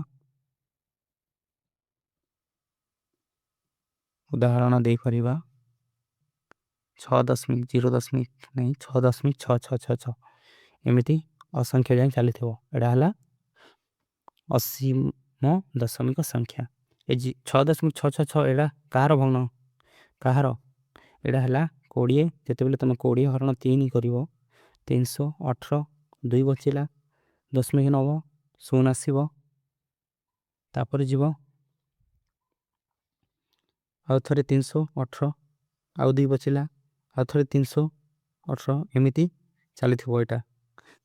उदाहरण देई परिबा 6.0 नहीं 6.6 एमिति असंख्य जाए चली थे एडा हला असीम दशमिक संख्या 6.666 एडा कहार भग्न कहार एडा हला 20 जेते बेले तुम 20 हरण 3 करिवो 318 2 बचिला 10.9 शून आसीबो तापर जीवो आउ थरे 318 आउ 2 बचिला आउ थरे 318 एमिति चली थिबो एटा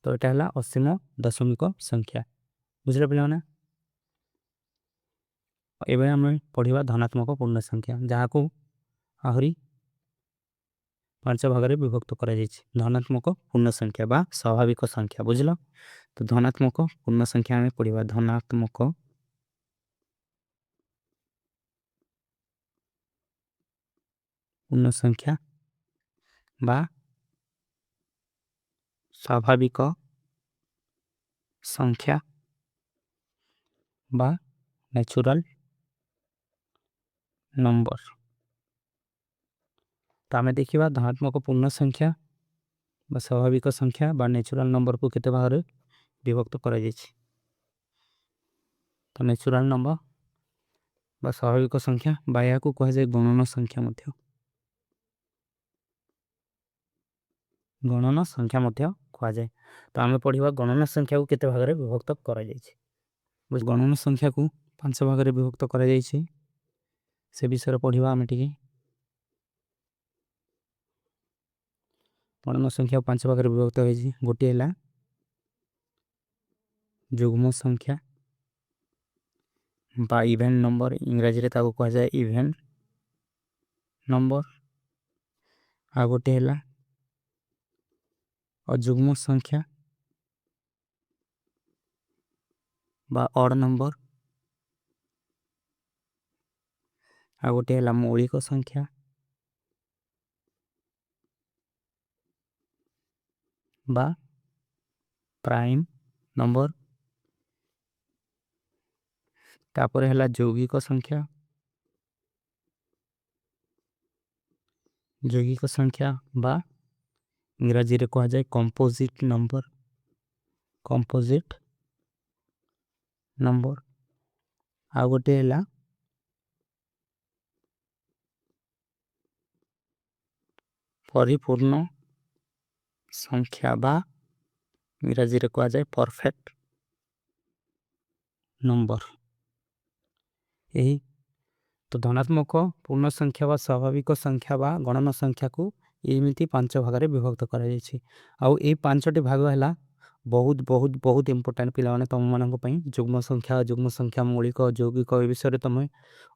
तो एटा हला असीम दशमिक संख्या बुझले पिलाने एबे हमें पढ़िबा धनात्मक पूर्ण संख्या जहा को आहुरी 5 भागरे विभक्त करा जायछि धनात्मक पूर्ण संख्या बा स्वाभाविक संख्या बुझलो तो धनात्मक पूर्ण संख्या में पढ़िबा धनात्मक पूर्ण संख्या बा स्वाभाविक संख्या बा नेचुरल नंबर तो आमे देखिबा धनात्मक पूर्ण संख्या बा स्वाभाविक संख्या बा नेचुरल नंबर को केते भागरे विभक्त करा जायछि तो नेचुरल नंबर बा स्वाभाविक संख्या बा या को कहा जाय गणन संख्या मध्य गणन संख्या मध्य कहा जाय तो आमे पढ़िबा गणन संख्या को केते भागरे विभक्त करा जायछि बुझ गणन संख्या को 5 भागरे विभक्त करा जायछि से विषय पढ़िबा आमे टिके गणन संख्या 5 भागरे विभक्त होइछि गोटे हला जुग्म संख्या बा इवेन नंबर इंग्रजी रे ताको कहा जाय इवेन नंबर आ गोटे हला अजुग्म संख्या बा ऑड नंबर आ गोटे हला मौलिक संख्या बा प्राइम नंबर तापर हला यौगिक संख्या बा इंग्रजी रे कहा जाय कंपोजिट नंबर आ गोटे हला परिपूर्ण संख्या बा इंग्रजी रे कहा जाय परफेक्ट नंबर यही तो धनात्मक पूर्ण संख्या बा स्वाभाविक संख्या बा गणन संख्या को एमिति 5 भागरे विभक्त करा जायछि आउ ए 5टी भाग हला बहुत बहुत बहुत इंपोर्टेंट पिला माने तम मानन पई जुग्म संख्या मौलिक यौगिक ए विषय रे तमे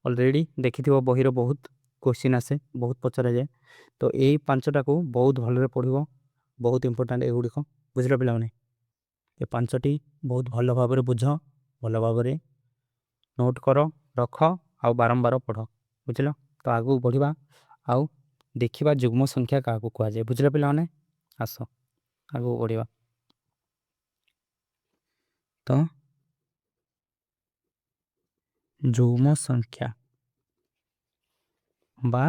ऑलरेडी देखिथिबो बहिरो बहुत क्वेश्चन आसे बहुत पचरा जाय तो ए 5टा को बहुत भलो रे पढिबो बहुत इंपोर्टेंट ए गुडी को बुझलो पिला माने ए 5टी बहुत भलो भाबरे बुझो भलो भाबरे नोट करो रख आउ बारंबार पढ़ बुझल तो आगू बढ़िबा आउ देखिबा जुग्म संख्या का को कहा जाय बुझल पिला माने आसो आगू बढ़िबा तो जुग्म संख्या बा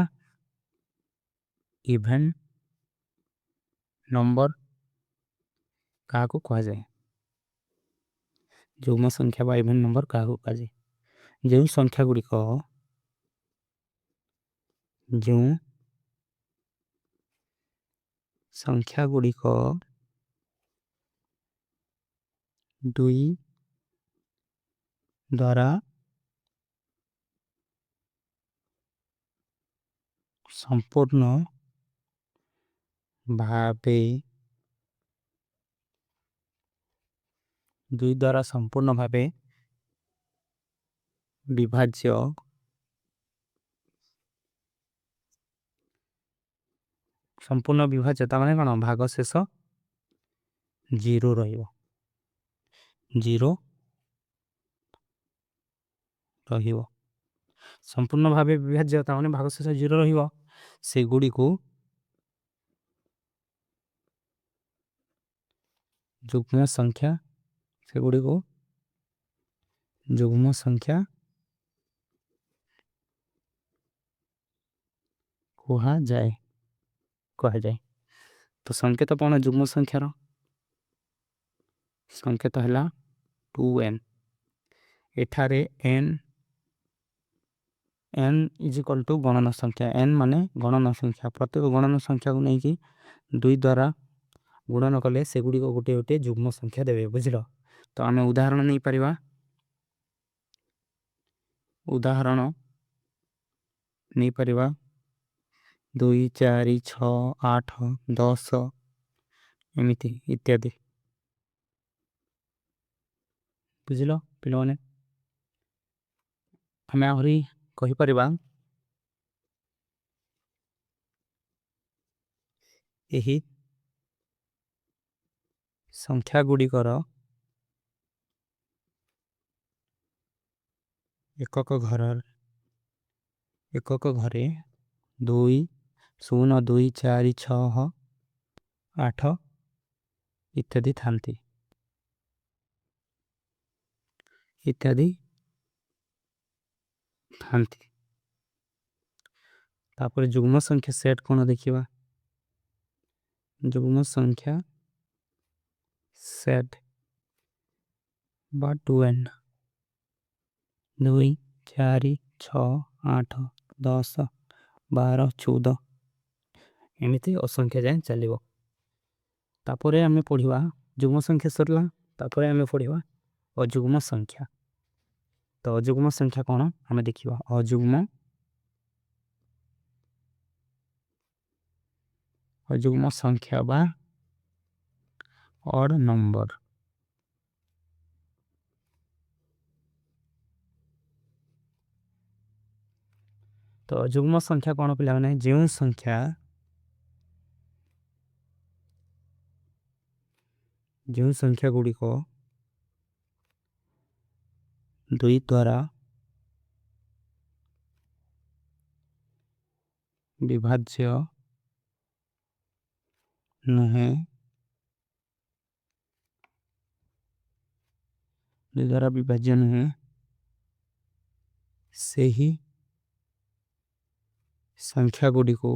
इवेन नंबर का को कहा जाय जुग्म संख्या बा इवेन नंबर का को कहा जाय जो संख्या गुडी को जो संख्या गुडी को 2 द्वारा संपूर्ण भावे 2 द्वारा संपूर्ण भावे विभाज्य संपूर्ण विभाज्यता माने कोन भाग शेष 0 रहिबो 0 रहिबो संपूर्ण भावे विभाज्य ताने भागशेष 0 रहिबो सेगुडी को जुग्म संख्या सेगुडी को जुग्म संख्या कहा जाए तो संकेत कौन जुग्म संख्यार संकेत है 2n एठारे n इज इक्वल टू गणन संख्या n माने गणन संख्या प्रत्येक गणन संख्या को नहीं कि 2 द्वारा गुणन कले सेगुडी को गोटे गोटे जुग्म संख्या देवे बुझिल तो आमे उदाहरण नहीं परिबा उदाहरण नहीं परिबा 2 4 6 8 10 एमिति इत्यादि बुझिल पिलो माने हमें आहरी कहि परिबा एही संख्या गुडी कर एकक घरे 2 0 2 4 6 8 इत्यादि थांती तापर जुग्म संख्या सेट कोन देखिबा जुग्म संख्या सेट बा 2n 2 4 6 8 10 12 14 एमिति असंख्या जाए चलिबो तापरे आमे पढिबा जुग्म संख्या सरला तापरे आमे पढिबा अजुग्म संख्या तो अजुग्म संख्या कोन आमे देखिबा अजुग्म संख्या बा ऑड नंबर तो अजुग्म संख्या कोन पिला माने जेउ संख्या गुडी को 2 द्वारा विभाज्य नुहे 2 द्वारा विभाज्य नुहे से ही संख्या गुडी को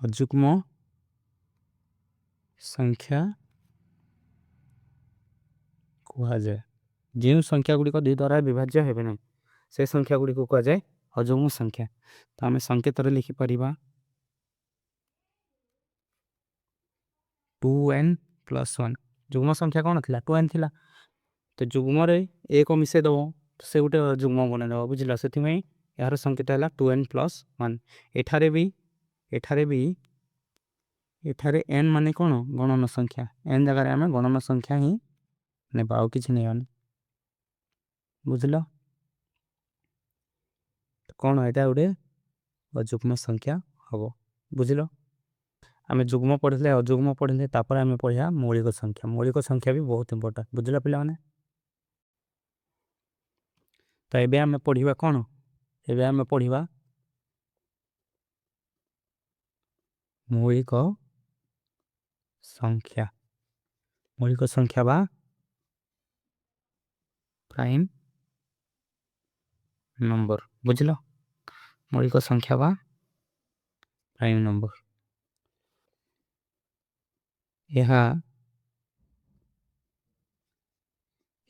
अजुग्म संख्या कहा जाए जेउ संख्या गुडी को 2 द्वारा विभाज्य हेबे नै से संख्या गुडी को कहा जाए अजुग्म संख्या तो आमे संकेत रे लिखि परिबा 2n + 1 जुग्म संख्या कोन थिला 2n थिला तो जुग्म रे एक मिसे दबो तो से गुटे जुग्म बने दबो बुझिला सेति में यार संकेत हैला 2n + 1 एठारे भी एठारे n माने कोन गणन संख्या n जगह रे आमे गणन संख्या ही ने बाउ किछ नै आने बुझिला तो कोन एटा उडे अजुग्म संख्या हबो बुझिलो आमे जुग्म पढिले अजुग्म पढिले तापर आमे पढिया मौलिक संख्या भी बहुत इंपोर्टेंट बुझिला पिला माने तो एबे आमे पढिबा कोन एबे आमे पढिबा मौलिक संख्या बा प्राइम नंबर बुझिलो मौलिक संख्या बा प्राइम नंबर यहा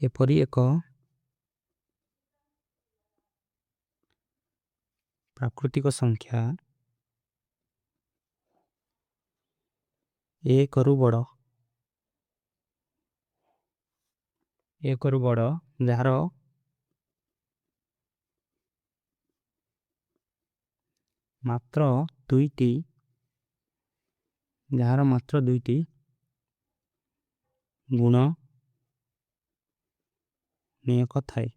एपरी एक प्राकृतिक संख्या एक रु बड़ जार मात्र दुईटी गुण नियक थाए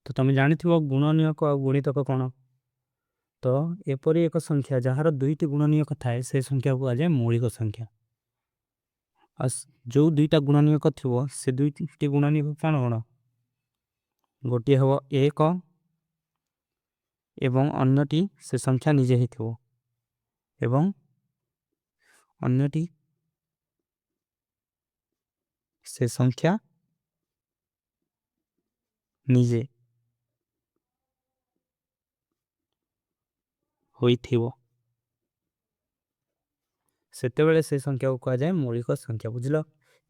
तो तुम जानी थी गुण नियक और गुणितक कौन तो एपरी एक संख्या जहार दुईटी गुणनीयक थाए से संख्या को आजाए मौलिक संख्या। जो दुईटा गुणनीयक थिवो से दुईटी गुणनीयक कान गण गोटी हवा एक एवं अन्यटी से संख्या निजे ही थिवो एवं अन्यटी से संख्या निजे होई थिवो सेते बेले से संख्या को कहा जाए मौलिक संख्या। बुझलो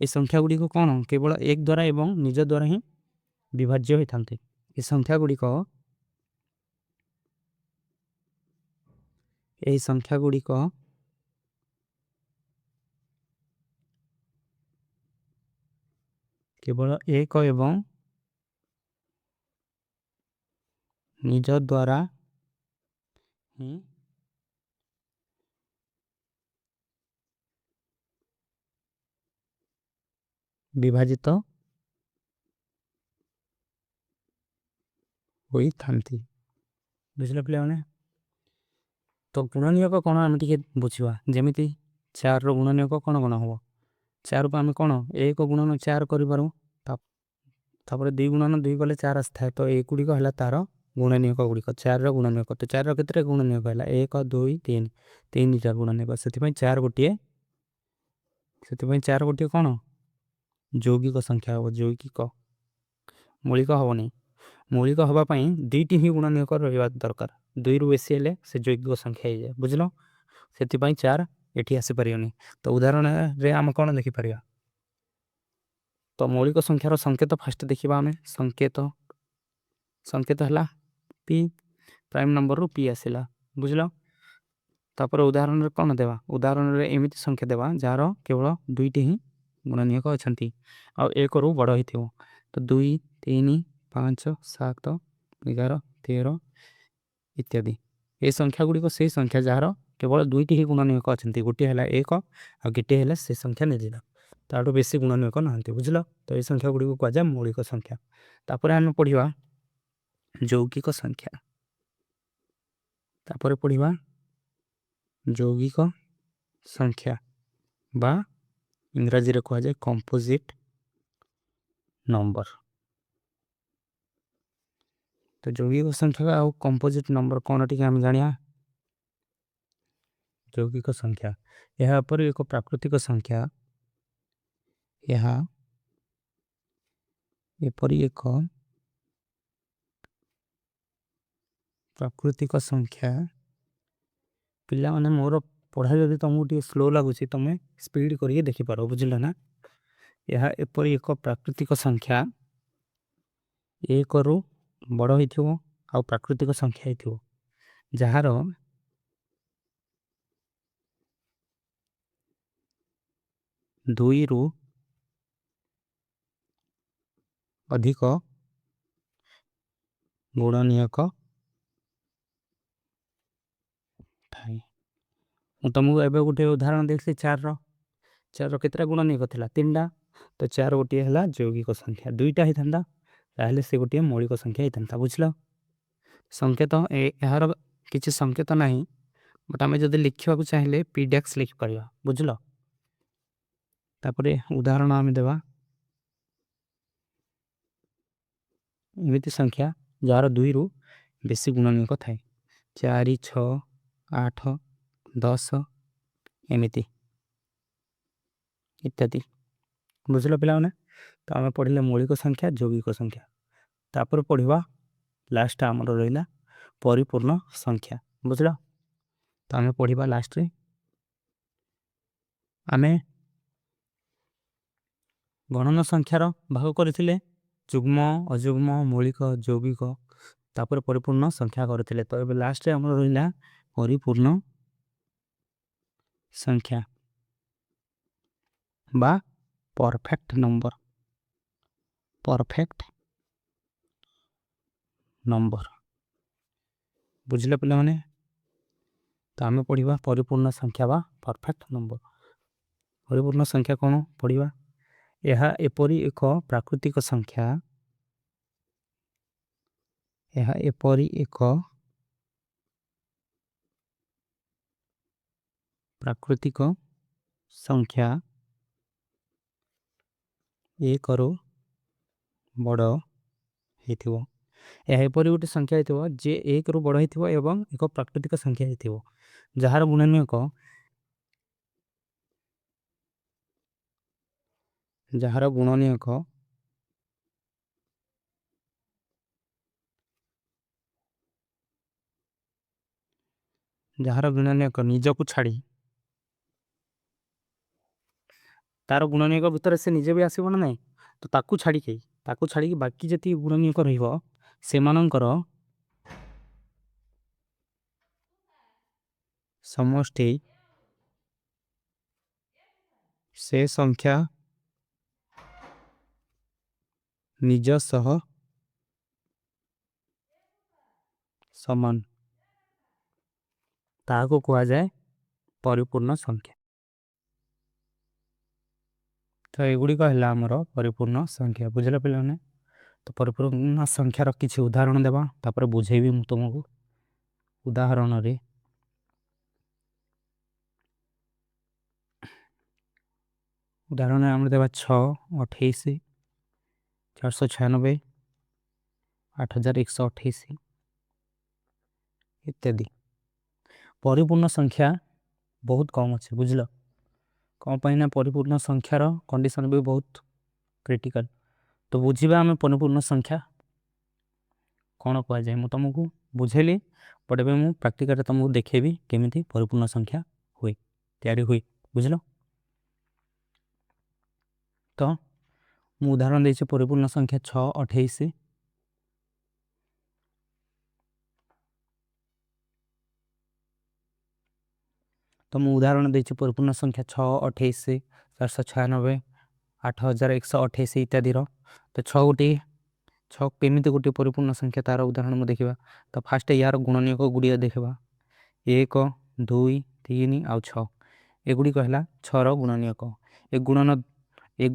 ये संख्या गुडी को कौन केवल एक द्वारा एवं निज द्वारा ही विभाज्य होई थांते। ये संख्या गुडी को यही संख्या गुडी को केवल एक एवं निज द्वारा ही विभाजित होई थांती। बुझलो पिले माने तो गुणनीयक कौन आम टिके बुझिबा जेमिति 4 रो गुणनीयक कौन कौन हो 4 को आम कौन 1 गुणन 4 करि पारू तापर 2 गुणन 2 गले 4 आस्थाय तो 1 गुडी को हला तार गुणनीयक गुडी को 4 रो गुणनीयक तो 4 रो केतरे गुणनीयक हला 1 2 3 3 टा गुणनीयक सेति पई 4 गोटिए कौन यौगिक संख्या हो यौगिक मौलिक होबनी मौलिक हवा पई दुईटी ही गुणनीयक रहबा दरकार 2 रु बेसी हेले से यौगिक संख्या हे जाय बुझलो सेति पई 4 एठी आसी परियोनी। तो उदाहरण रे हम कोन देखि परिया तो मौलिक संख्यार संकेत फास्ट देखिबा हमें संकेत हला p प्राइम नंबर रु p आसिला बुझलो तापर उदाहरण रे कोन देबा उदाहरण रे एमिति संख्या देबा जार केवल दुईटी ही गुणनीयक अछंती आ 1 रु बड़ हिथिबो तो 2 3 5 7 11 13 इत्यादि ए संख्या गुडी को से संख्या जार केवल दुईटी ही गुणनीयक अछंती गोटे हला 1 आ गोटे हला से संख्या नेजिला ताडो बेसी गुणनीयक नहंती बुझलो तो ए संख्या गुडी को क्वाजा मौलिक संख्या। तापर हम पढिबा यौगिक संख्या तापर पढिबा यौगिक संख्या बा इंग्रजी रे क्वाजा कंपोजिट नंबर। तो यौगिक संख्या और कंपोजिट नंबर कौन टिके हम जानिया यौगिक संख्या यह पर एक प्राकृतिक संख्या यह एपरी एक प्राकृतिक संख्या पिला माने मोर पढ़ा जदि तुमको टी स्लो लागुची तमे स्पीड करिए देखि पारो बुझिला ना यह एपरी एक प्राकृतिक संख्या एक रु बड़ होइथिबो आ प्राकृतिक संख्या होइथिबो जहार 2 रु अधिक गुणनीयक थाई तुमको एबे गोटे उदाहरण देखछि 4 रो केतरा गुणनीयक थिला 3 टा तो 4 गोटी हला यौगिक संख्या 2 टा हिथंदा ताहले से गोटी मौलिक संख्या हिथंदा बुझलो संकेत एहार किछि संकेत नाही बट आमे जदि लिखिबा को चाहिले pdx लिख परिबा बुझलो तापरे उदाहरण आमे देबा एमिति संख्या जार 2 रु बेसी गुणनीयक थाए 4 6 8 10 एमिति इत्यादि बुझलो पिला माने तो आमे पढिले मौलिक संख्या यौगिक संख्या तापर पढिबा लास्ट हमर रहिला परिपूर्ण संख्या बुझलो तो आमे पढिबा लास्ट रे आमे गणन संख्यार भाग करथिले जुग्म अजुग्म मौलिक यौगिक तापर परिपूर्ण संख्या करथिले तो एबे लास्ट रे हमर रहिला परिपूर्ण संख्या बा परफेक्ट नंबर बुझले पिला माने तो आमे पढिबा परिपूर्ण संख्या बा परफेक्ट नंबर। परिपूर्ण संख्या कोन पढिबा यह एपरी एक प्राकृतिक संख्या यह एपरी एक प्राकृतिक संख्या 1 ରୁ ବଡ଼ ହେଇଥିବ। ଏହା ଏପରି ଗୋଟେ ସଂଖ୍ୟା ହେଇଥିବ ଯେ 1 ରୁ ବଡ଼ ହେଇଥିବ ଏବଂ ଏକ ପ୍ରାକୃତିକ ସଂଖ୍ୟା ହେଇଥିବ ଯାହାର ଗୁଣନୀୟକ ନିଜକୁ ଛାଡ଼ି ତାର ଗୁଣନୀୟକ ଭିତରେ ସେ ନିଜେ ବି ଆସିବ ନା ନାହିଁ। ତ ତାକୁ ଛାଡ଼ିକି ବାକି ଯେତିକି ଗୁଣନୀୟକ ରହିବ ସେମାନଙ୍କର ସମଷ୍ଟି ସେ ସଂଖ୍ୟା ନିଜ ସହ ସମାନ ତାହାକୁ କୁହାଯାଏ ପରିପୂର୍ଣ୍ଣ ସଂଖ୍ୟା। ତ ଏଗୁଡ଼ିକ ହେଲା ଆମର ପରିପୂର୍ଣ୍ଣ ସଂଖ୍ୟା। ବୁଝିଲେ ପିଲାମାନେ? ତ ପରିପୂର୍ଣ୍ଣ ସଂଖ୍ୟାର କିଛି ଉଦାହରଣ ଦେବା, ତାପରେ ବୁଝେଇବି ମୁଁ ତୁମକୁ। ଉଦାହରଣରେ ଆମେ ଦେବା 6, 28, 496, 8128 ଇତ୍ୟାଦି। ପରିପୂର୍ଣ୍ଣ ସଂଖ୍ୟା ବହୁତ କମ୍ ଅଛି। ବୁଝିଲ? କ'ଣ ପାଇଁ ନା ପରିପୂର୍ଣ୍ଣ ସଂଖ୍ୟାର କଣ୍ଡିସନ୍ ବି ବହୁତ କ୍ରିଟିକାଲ। ତ ବୁଝିବା ଆମେ ପରିପୂର୍ଣ୍ଣ ସଂଖ୍ୟା କ'ଣ କୁହାଯାଏ। ମୁଁ ତୁମକୁ ବୁଝେଇଲି, ବଟ୍ ଏବେ ମୁଁ ପ୍ରାକ୍ଟିକାଲରେ ତୁମକୁ ଦେଖେଇବି କେମିତି ପରିପୂର୍ଣ୍ଣ ସଂଖ୍ୟା ତିଆରି ହୁଏ। ବୁଝିଲ? ତ ମୁଁ ଉଦାହରଣ ଦେଇଛି ପରିପୂର୍ଣ୍ଣ ସଂଖ୍ୟା 6, 28। ତ ମୁଁ ଉଦାହରଣ ଦେଇଛି ପରିପୂର୍ଣ୍ଣ ସଂଖ୍ୟା 6, 28, 496, 8128 ଇତ୍ୟାଦିର। ତ 6 କେମିତି ଗୋଟିଏ ପରିପୂର୍ଣ୍ଣ ସଂଖ୍ୟା ତାର ଉଦାହରଣ ମୁଁ ଦେଖିବା। ତ ଫାଷ୍ଟ ୟାର ଗୁଣନୀୟକ ଗୁଡ଼ିକ ଦେଖିବା। 1, 2, 3 ଆଉ 6 ଏଗୁଡ଼ିକ ହେଲା 6ର ଗୁଣନୀୟକ। 1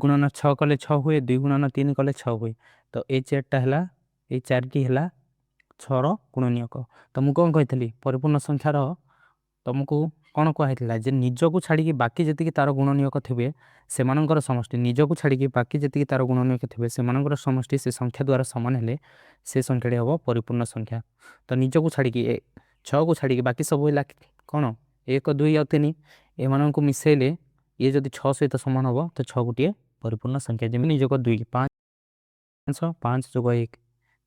ଗୁଣନ 6 କଲେ 6 ହୁଏ, 2 ଗୁଣନ 3 କଲେ 6 ହୁଏ। ତ ଏଇ 4ଟି ହେଲା 6ର ଗୁଣନୀୟକ। ତ ମୁଁ କ'ଣ କହିଥିଲି ପରିପୂର୍ଣ୍ଣ ସଂଖ୍ୟାର ତୁମକୁ କ'ଣ କୁହାହେଇଥିଲା ଯେ ନିଜକୁ ଛାଡ଼ିକି ବାକି ଯେତିକି ତାର ଗୁଣନୀୟକ ଥିବେ ସେମାନଙ୍କର ସମଷ୍ଟି, ନିଜକୁ ଛାଡ଼ିକି ବାକି ଯେତିକି ତାର ଗୁଣନୀୟକ ଥିବେ ସେମାନଙ୍କର ସମଷ୍ଟି ସେ ସଂଖ୍ୟା ଦ୍ୱାରା ସମାନ ହେଲେ ସେ ସଂଖ୍ୟାଟି ହେବ ପରିପୂର୍ଣ୍ଣ ସଂଖ୍ୟା। ତ ନିଜକୁ ଛାଡ଼ିକି 6କୁ ଛାଡ଼ିକି ବାକି ସବୁ ହେଲା କ'ଣ 1, 2 ଆଉ 3 ଏମାନଙ୍କୁ ମିଶାଇଲେ ଇଏ ଯଦି 6 ସହିତ ସମାନ ହେବ ତ 6 ଗୋଟିଏ ପରିପୂର୍ଣ୍ଣ ସଂଖ୍ୟା। ଯେମିତି ନିଜକୁ 2, 5 ଯୋଗ 1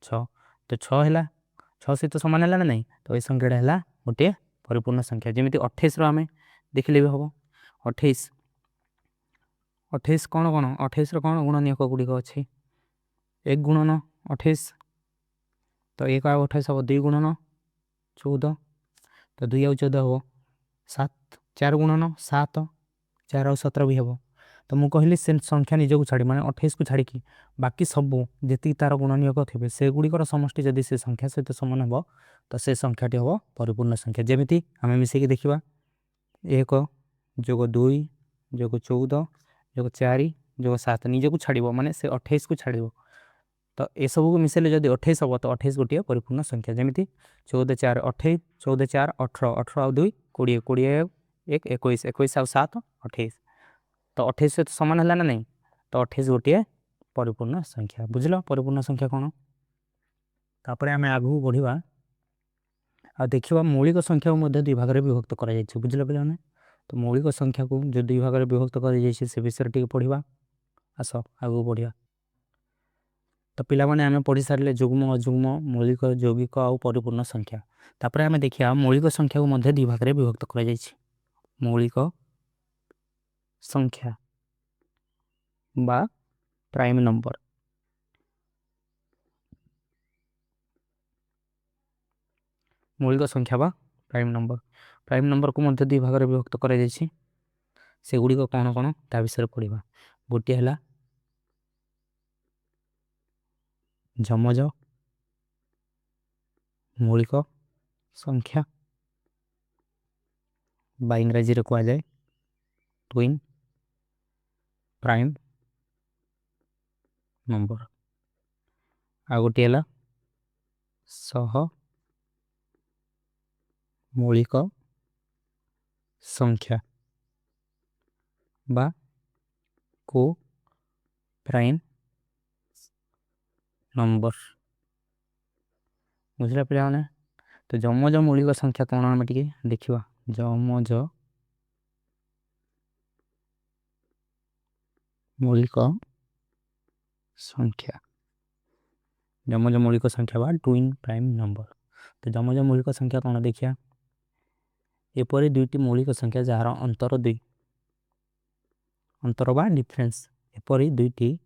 6। ତ 6 ହେଲା 6 ସହିତ ସମାନ ହେଲା ନା ନାହିଁ। ତ ଏଇ ସଂଖ୍ୟାଟା ହେଲା ଗୋଟିଏ ପରିପୂର୍ଣ୍ଣ ସଂଖ୍ୟା। ଯେମିତି 28ର ଆମେ ଦେଖିଲେ ବି ହେବ। 28 କ'ଣ 28ର କ'ଣ ଗୁଣନୀୟକ ଗୁଡ଼ିକ ଅଛି। 1 ଗୁଣନ 28, ତ 1 ଆଉ 28 ହେବ 2 ଗୁଣନ 14, ତ 2 ଆଉ 14 ହେବ 7, 4 ଗୁଣନ 7, 4 ଆଉ 17 ବି ହେବ। ତ ମୁଁ କହିଲି ସେ ସଂଖ୍ୟା ନିଜକୁ ଛାଡ଼ି ମାନେ 28କୁ ଛାଡ଼ିକି ବାକି ସବୁ ଯେତିକି ତାର ଗୁଣନୀୟକ ଥିବେ ସେଗୁଡ଼ିକର ସମଷ୍ଟି ଯଦି ସେ ସଂଖ୍ୟା ସହିତ ସମାନ ହେବ ତ ସେ ସଂଖ୍ୟାଟି ହେବ ପରିପୂର୍ଣ୍ଣ ସଂଖ୍ୟା। ଯେମିତି ଆମେ ମିଶାଇକି ଦେଖିବା 1 ଯୋଗ 2 ଯୋଗ 14 ଯୋଗ 4 ଯୋଗ 7 ନିଜକୁ ଛାଡ଼ିବ ମାନେ ସେ 28କୁ ଛାଡ଼ିବ। ତ ଏସବୁକୁ ମିଶାଇଲେ ଯଦି 28 ହେବ ତ 28 ଗୋଟିଏ ପରିପୂର୍ଣ୍ଣ ସଂଖ୍ୟା। ଯେମିତି 14, 4, 28, 14, 4, 18, 18 ଆଉ 2 20, 20 ଆଉ 1 21, 21 ଆଉ 7 28। ତ 28 ସହିତ ସମାନ ହେଲା ନା ନାହିଁ। ତ 28 ଗୋଟିଏ ପରିପୂର୍ଣ୍ଣ ସଂଖ୍ୟା। ବୁଝିଲ ପରିପୂର୍ଣ୍ଣ ସଂଖ୍ୟା କ'ଣ? ତାପରେ ଆମେ ଆଗକୁ ବଢ଼ିବା ଆଉ ଦେଖିବା ମୌଳିକ ସଂଖ୍ୟାକୁ ମଧ୍ୟ 2 ଭାଗରେ ବିଭକ୍ତ କରାଯାଇଛି। ବୁଝିଲ ପିଲାମାନେ? ତ ମୌଳିକ ସଂଖ୍ୟାକୁ ଯେଉଁ 2 ଭାଗରେ ବିଭକ୍ତ କରାଯାଇଛି ସେ ବିଷୟରେ ଟିକେ ପଢ଼ିବା। ଆସ ଆଗକୁ ବଢ଼ିବା। ତ ପିଲାମାନେ ଆମେ ପଢ଼ି ସାରିଲେ ଯୁଗ୍ମ, ଅଯୁଗ୍ମ, ମୌଳିକ, ଯୌଗିକ ଆଉ ପରିପୂର୍ଣ୍ଣ ସଂଖ୍ୟା। ତାପରେ ଆମେ ଦେଖିବା ମୌଳିକ ସଂଖ୍ୟାକୁ ମଧ୍ୟ 2 ଭାଗରେ ବିଭକ୍ତ କରାଯାଇଛି। ମୌଳିକ ସଂଖ୍ୟା ବା ପ୍ରାଇମ୍ ନମ୍ବର। ମୌଳିକ ସଂଖ୍ୟା ବା ପ୍ରାଇମ୍ ନମ୍ବର। ପ୍ରାଇମ୍ ନମ୍ବରକୁ ମଧ୍ୟ 2 ଭାଗରେ ବିଭକ୍ତ କରାଯାଇଛି। ସେଗୁଡ଼ିକ କ'ଣ କ'ଣ ତା ବିଷୟରେ ପଢ଼ିବା। ଗୋଟିଏ ହେଲା ଯମଜ ମୌଳିକ ସଂଖ୍ୟା ବା ଇଂରାଜୀରେ କୁହାଯାଏ ଟୁଇନ୍ ପ୍ରାଇମ୍ ନମ୍ବର। ଆଉ ଗୋଟିଏ ହେଲା ସହ ମୌଳିକ संख्या बा को प्राइम नंबर बुझला पिलाने। तो जमज मौलिक संख्या कौन आम टिके देखिबा। जमज मौलिक संख्या जमज मौलिक संख्या बा ट्विन प्राइम नंबर। तो जमज मौलिक संख्या कौन देखिया। एपरी दुईटी मौलिक संख्या जार अंतर दुई अंतर बा डिफरेंस। एपरी दुईटी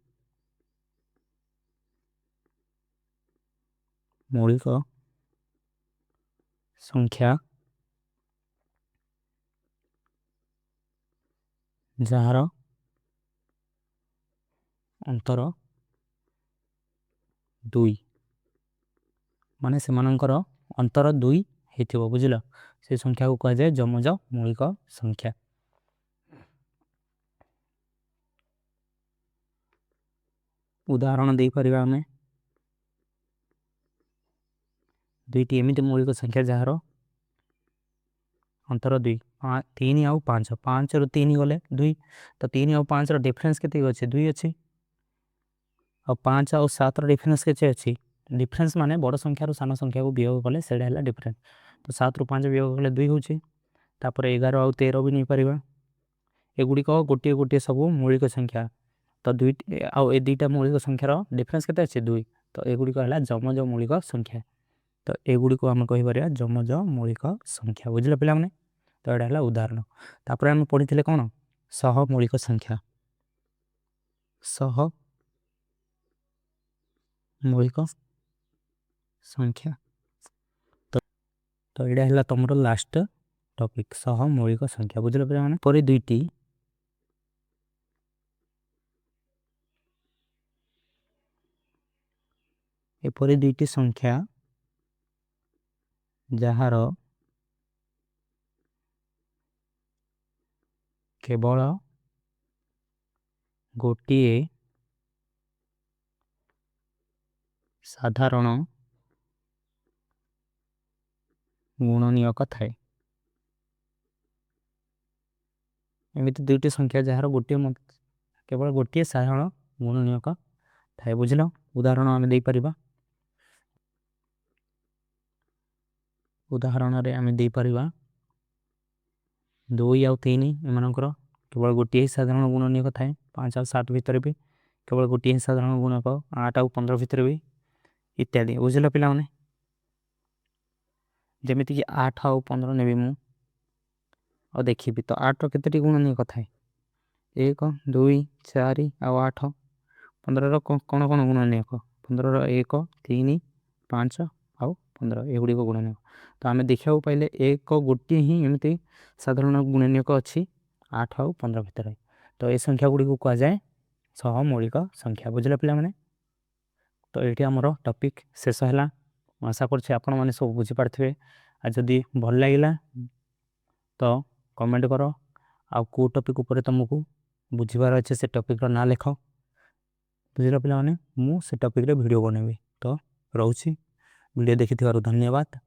मौलिक संख्या जार अंतर दुई माने से मनंकर अंतर दुई हेति बुझल। से संख्या को कहा जाए जमज मौलिक संख्या। उदाहरण दे परिबा में दुईटी एमिति मौलिक संख्या जार अंतर दुई 3 आउ 5 5 रु 3 गले 2 तो 3 आउ 5 रो डिफरेंस केते अछि 2 अछि। और 5 आउ 7 रो डिफरेंस केते अछि। डिफरेंस माने बड़ संख्या रो सानो संख्या को वियोग कले सेडा हैला डिफरेंस। तो 7 रु 5 वियोग कले 2 होछि। तापर 11 आउ 13 भी नै परिबा। एगुडी को गोटे गोटे सब मौलिक संख्या। तो दुई आउ ए दुईटा मौलिक संख्या रो डिफरेंस केते अछि 2 तो एगुडी को हैला जमज मौलिक संख्या। तो एगुडी को हम कहि परिबा जमज मौलिक संख्या बुझिला पिला माने। तो एडा हैला उदाहरण। तापर हम पढिथिले कोन सह मौलिक संख्या सह मौलिक संख्या। तो एडा हैला तमरो लास्ट टॉपिक सह मौलिक संख्या बुझिला पिला माने। परे दुईटी एपरि दुईटी संख्या जहार केवल गोटिए साधारण गुणनीयक थाए। एमिति दुईटी संख्या जहार गोटिए केवल गोटिए साधारण गुणनीयक थाए बुझिला। उदाहरण आमे देई परिबा। उदाहरण रे आमे देई परिबा 2 आउ 3 एमानकर केवल गोटिए साधारण गुणनीयक थाए। 5 आउ 7 भीतर भी केवल गोटिए साधारण गुणक 8 आउ 15 भीतर भी इत्यादि बुझिला पिला माने। जेमिति कि 8 आउ 15 नेबी मु और देखिबी तो 8 रो केतेटी गुणनीयक थाए 1 2 4 आउ 8 15 रो कोन कोन गुणनीयक 15 रो 1 3 5 आउ 15 एगुडी को गुणनीयक। तो आमे देखियाउ पहिले एक गोटिए ही एमिति साधारण गुणनीयक अछि 8 आउ 15 भीतर। तो ए संख्या गुडी को कहा जाए सह मौलिक संख्या बुझिला पिला माने। तो एठी हमरो टॉपिक शेष हैला। आशा करछि आपण माने सब बुझि पारथिबे। आ जदी भल लागिला तो कमेंट करो। आ को टॉपिक ऊपर तुमको बुझिबार अछि से टॉपिक रो ना लेखो बुझिला पिला माने। मु से टॉपिक रे वीडियो बनेबी। तो रहउछि वीडियो देखिथिबारु धन्यवाद।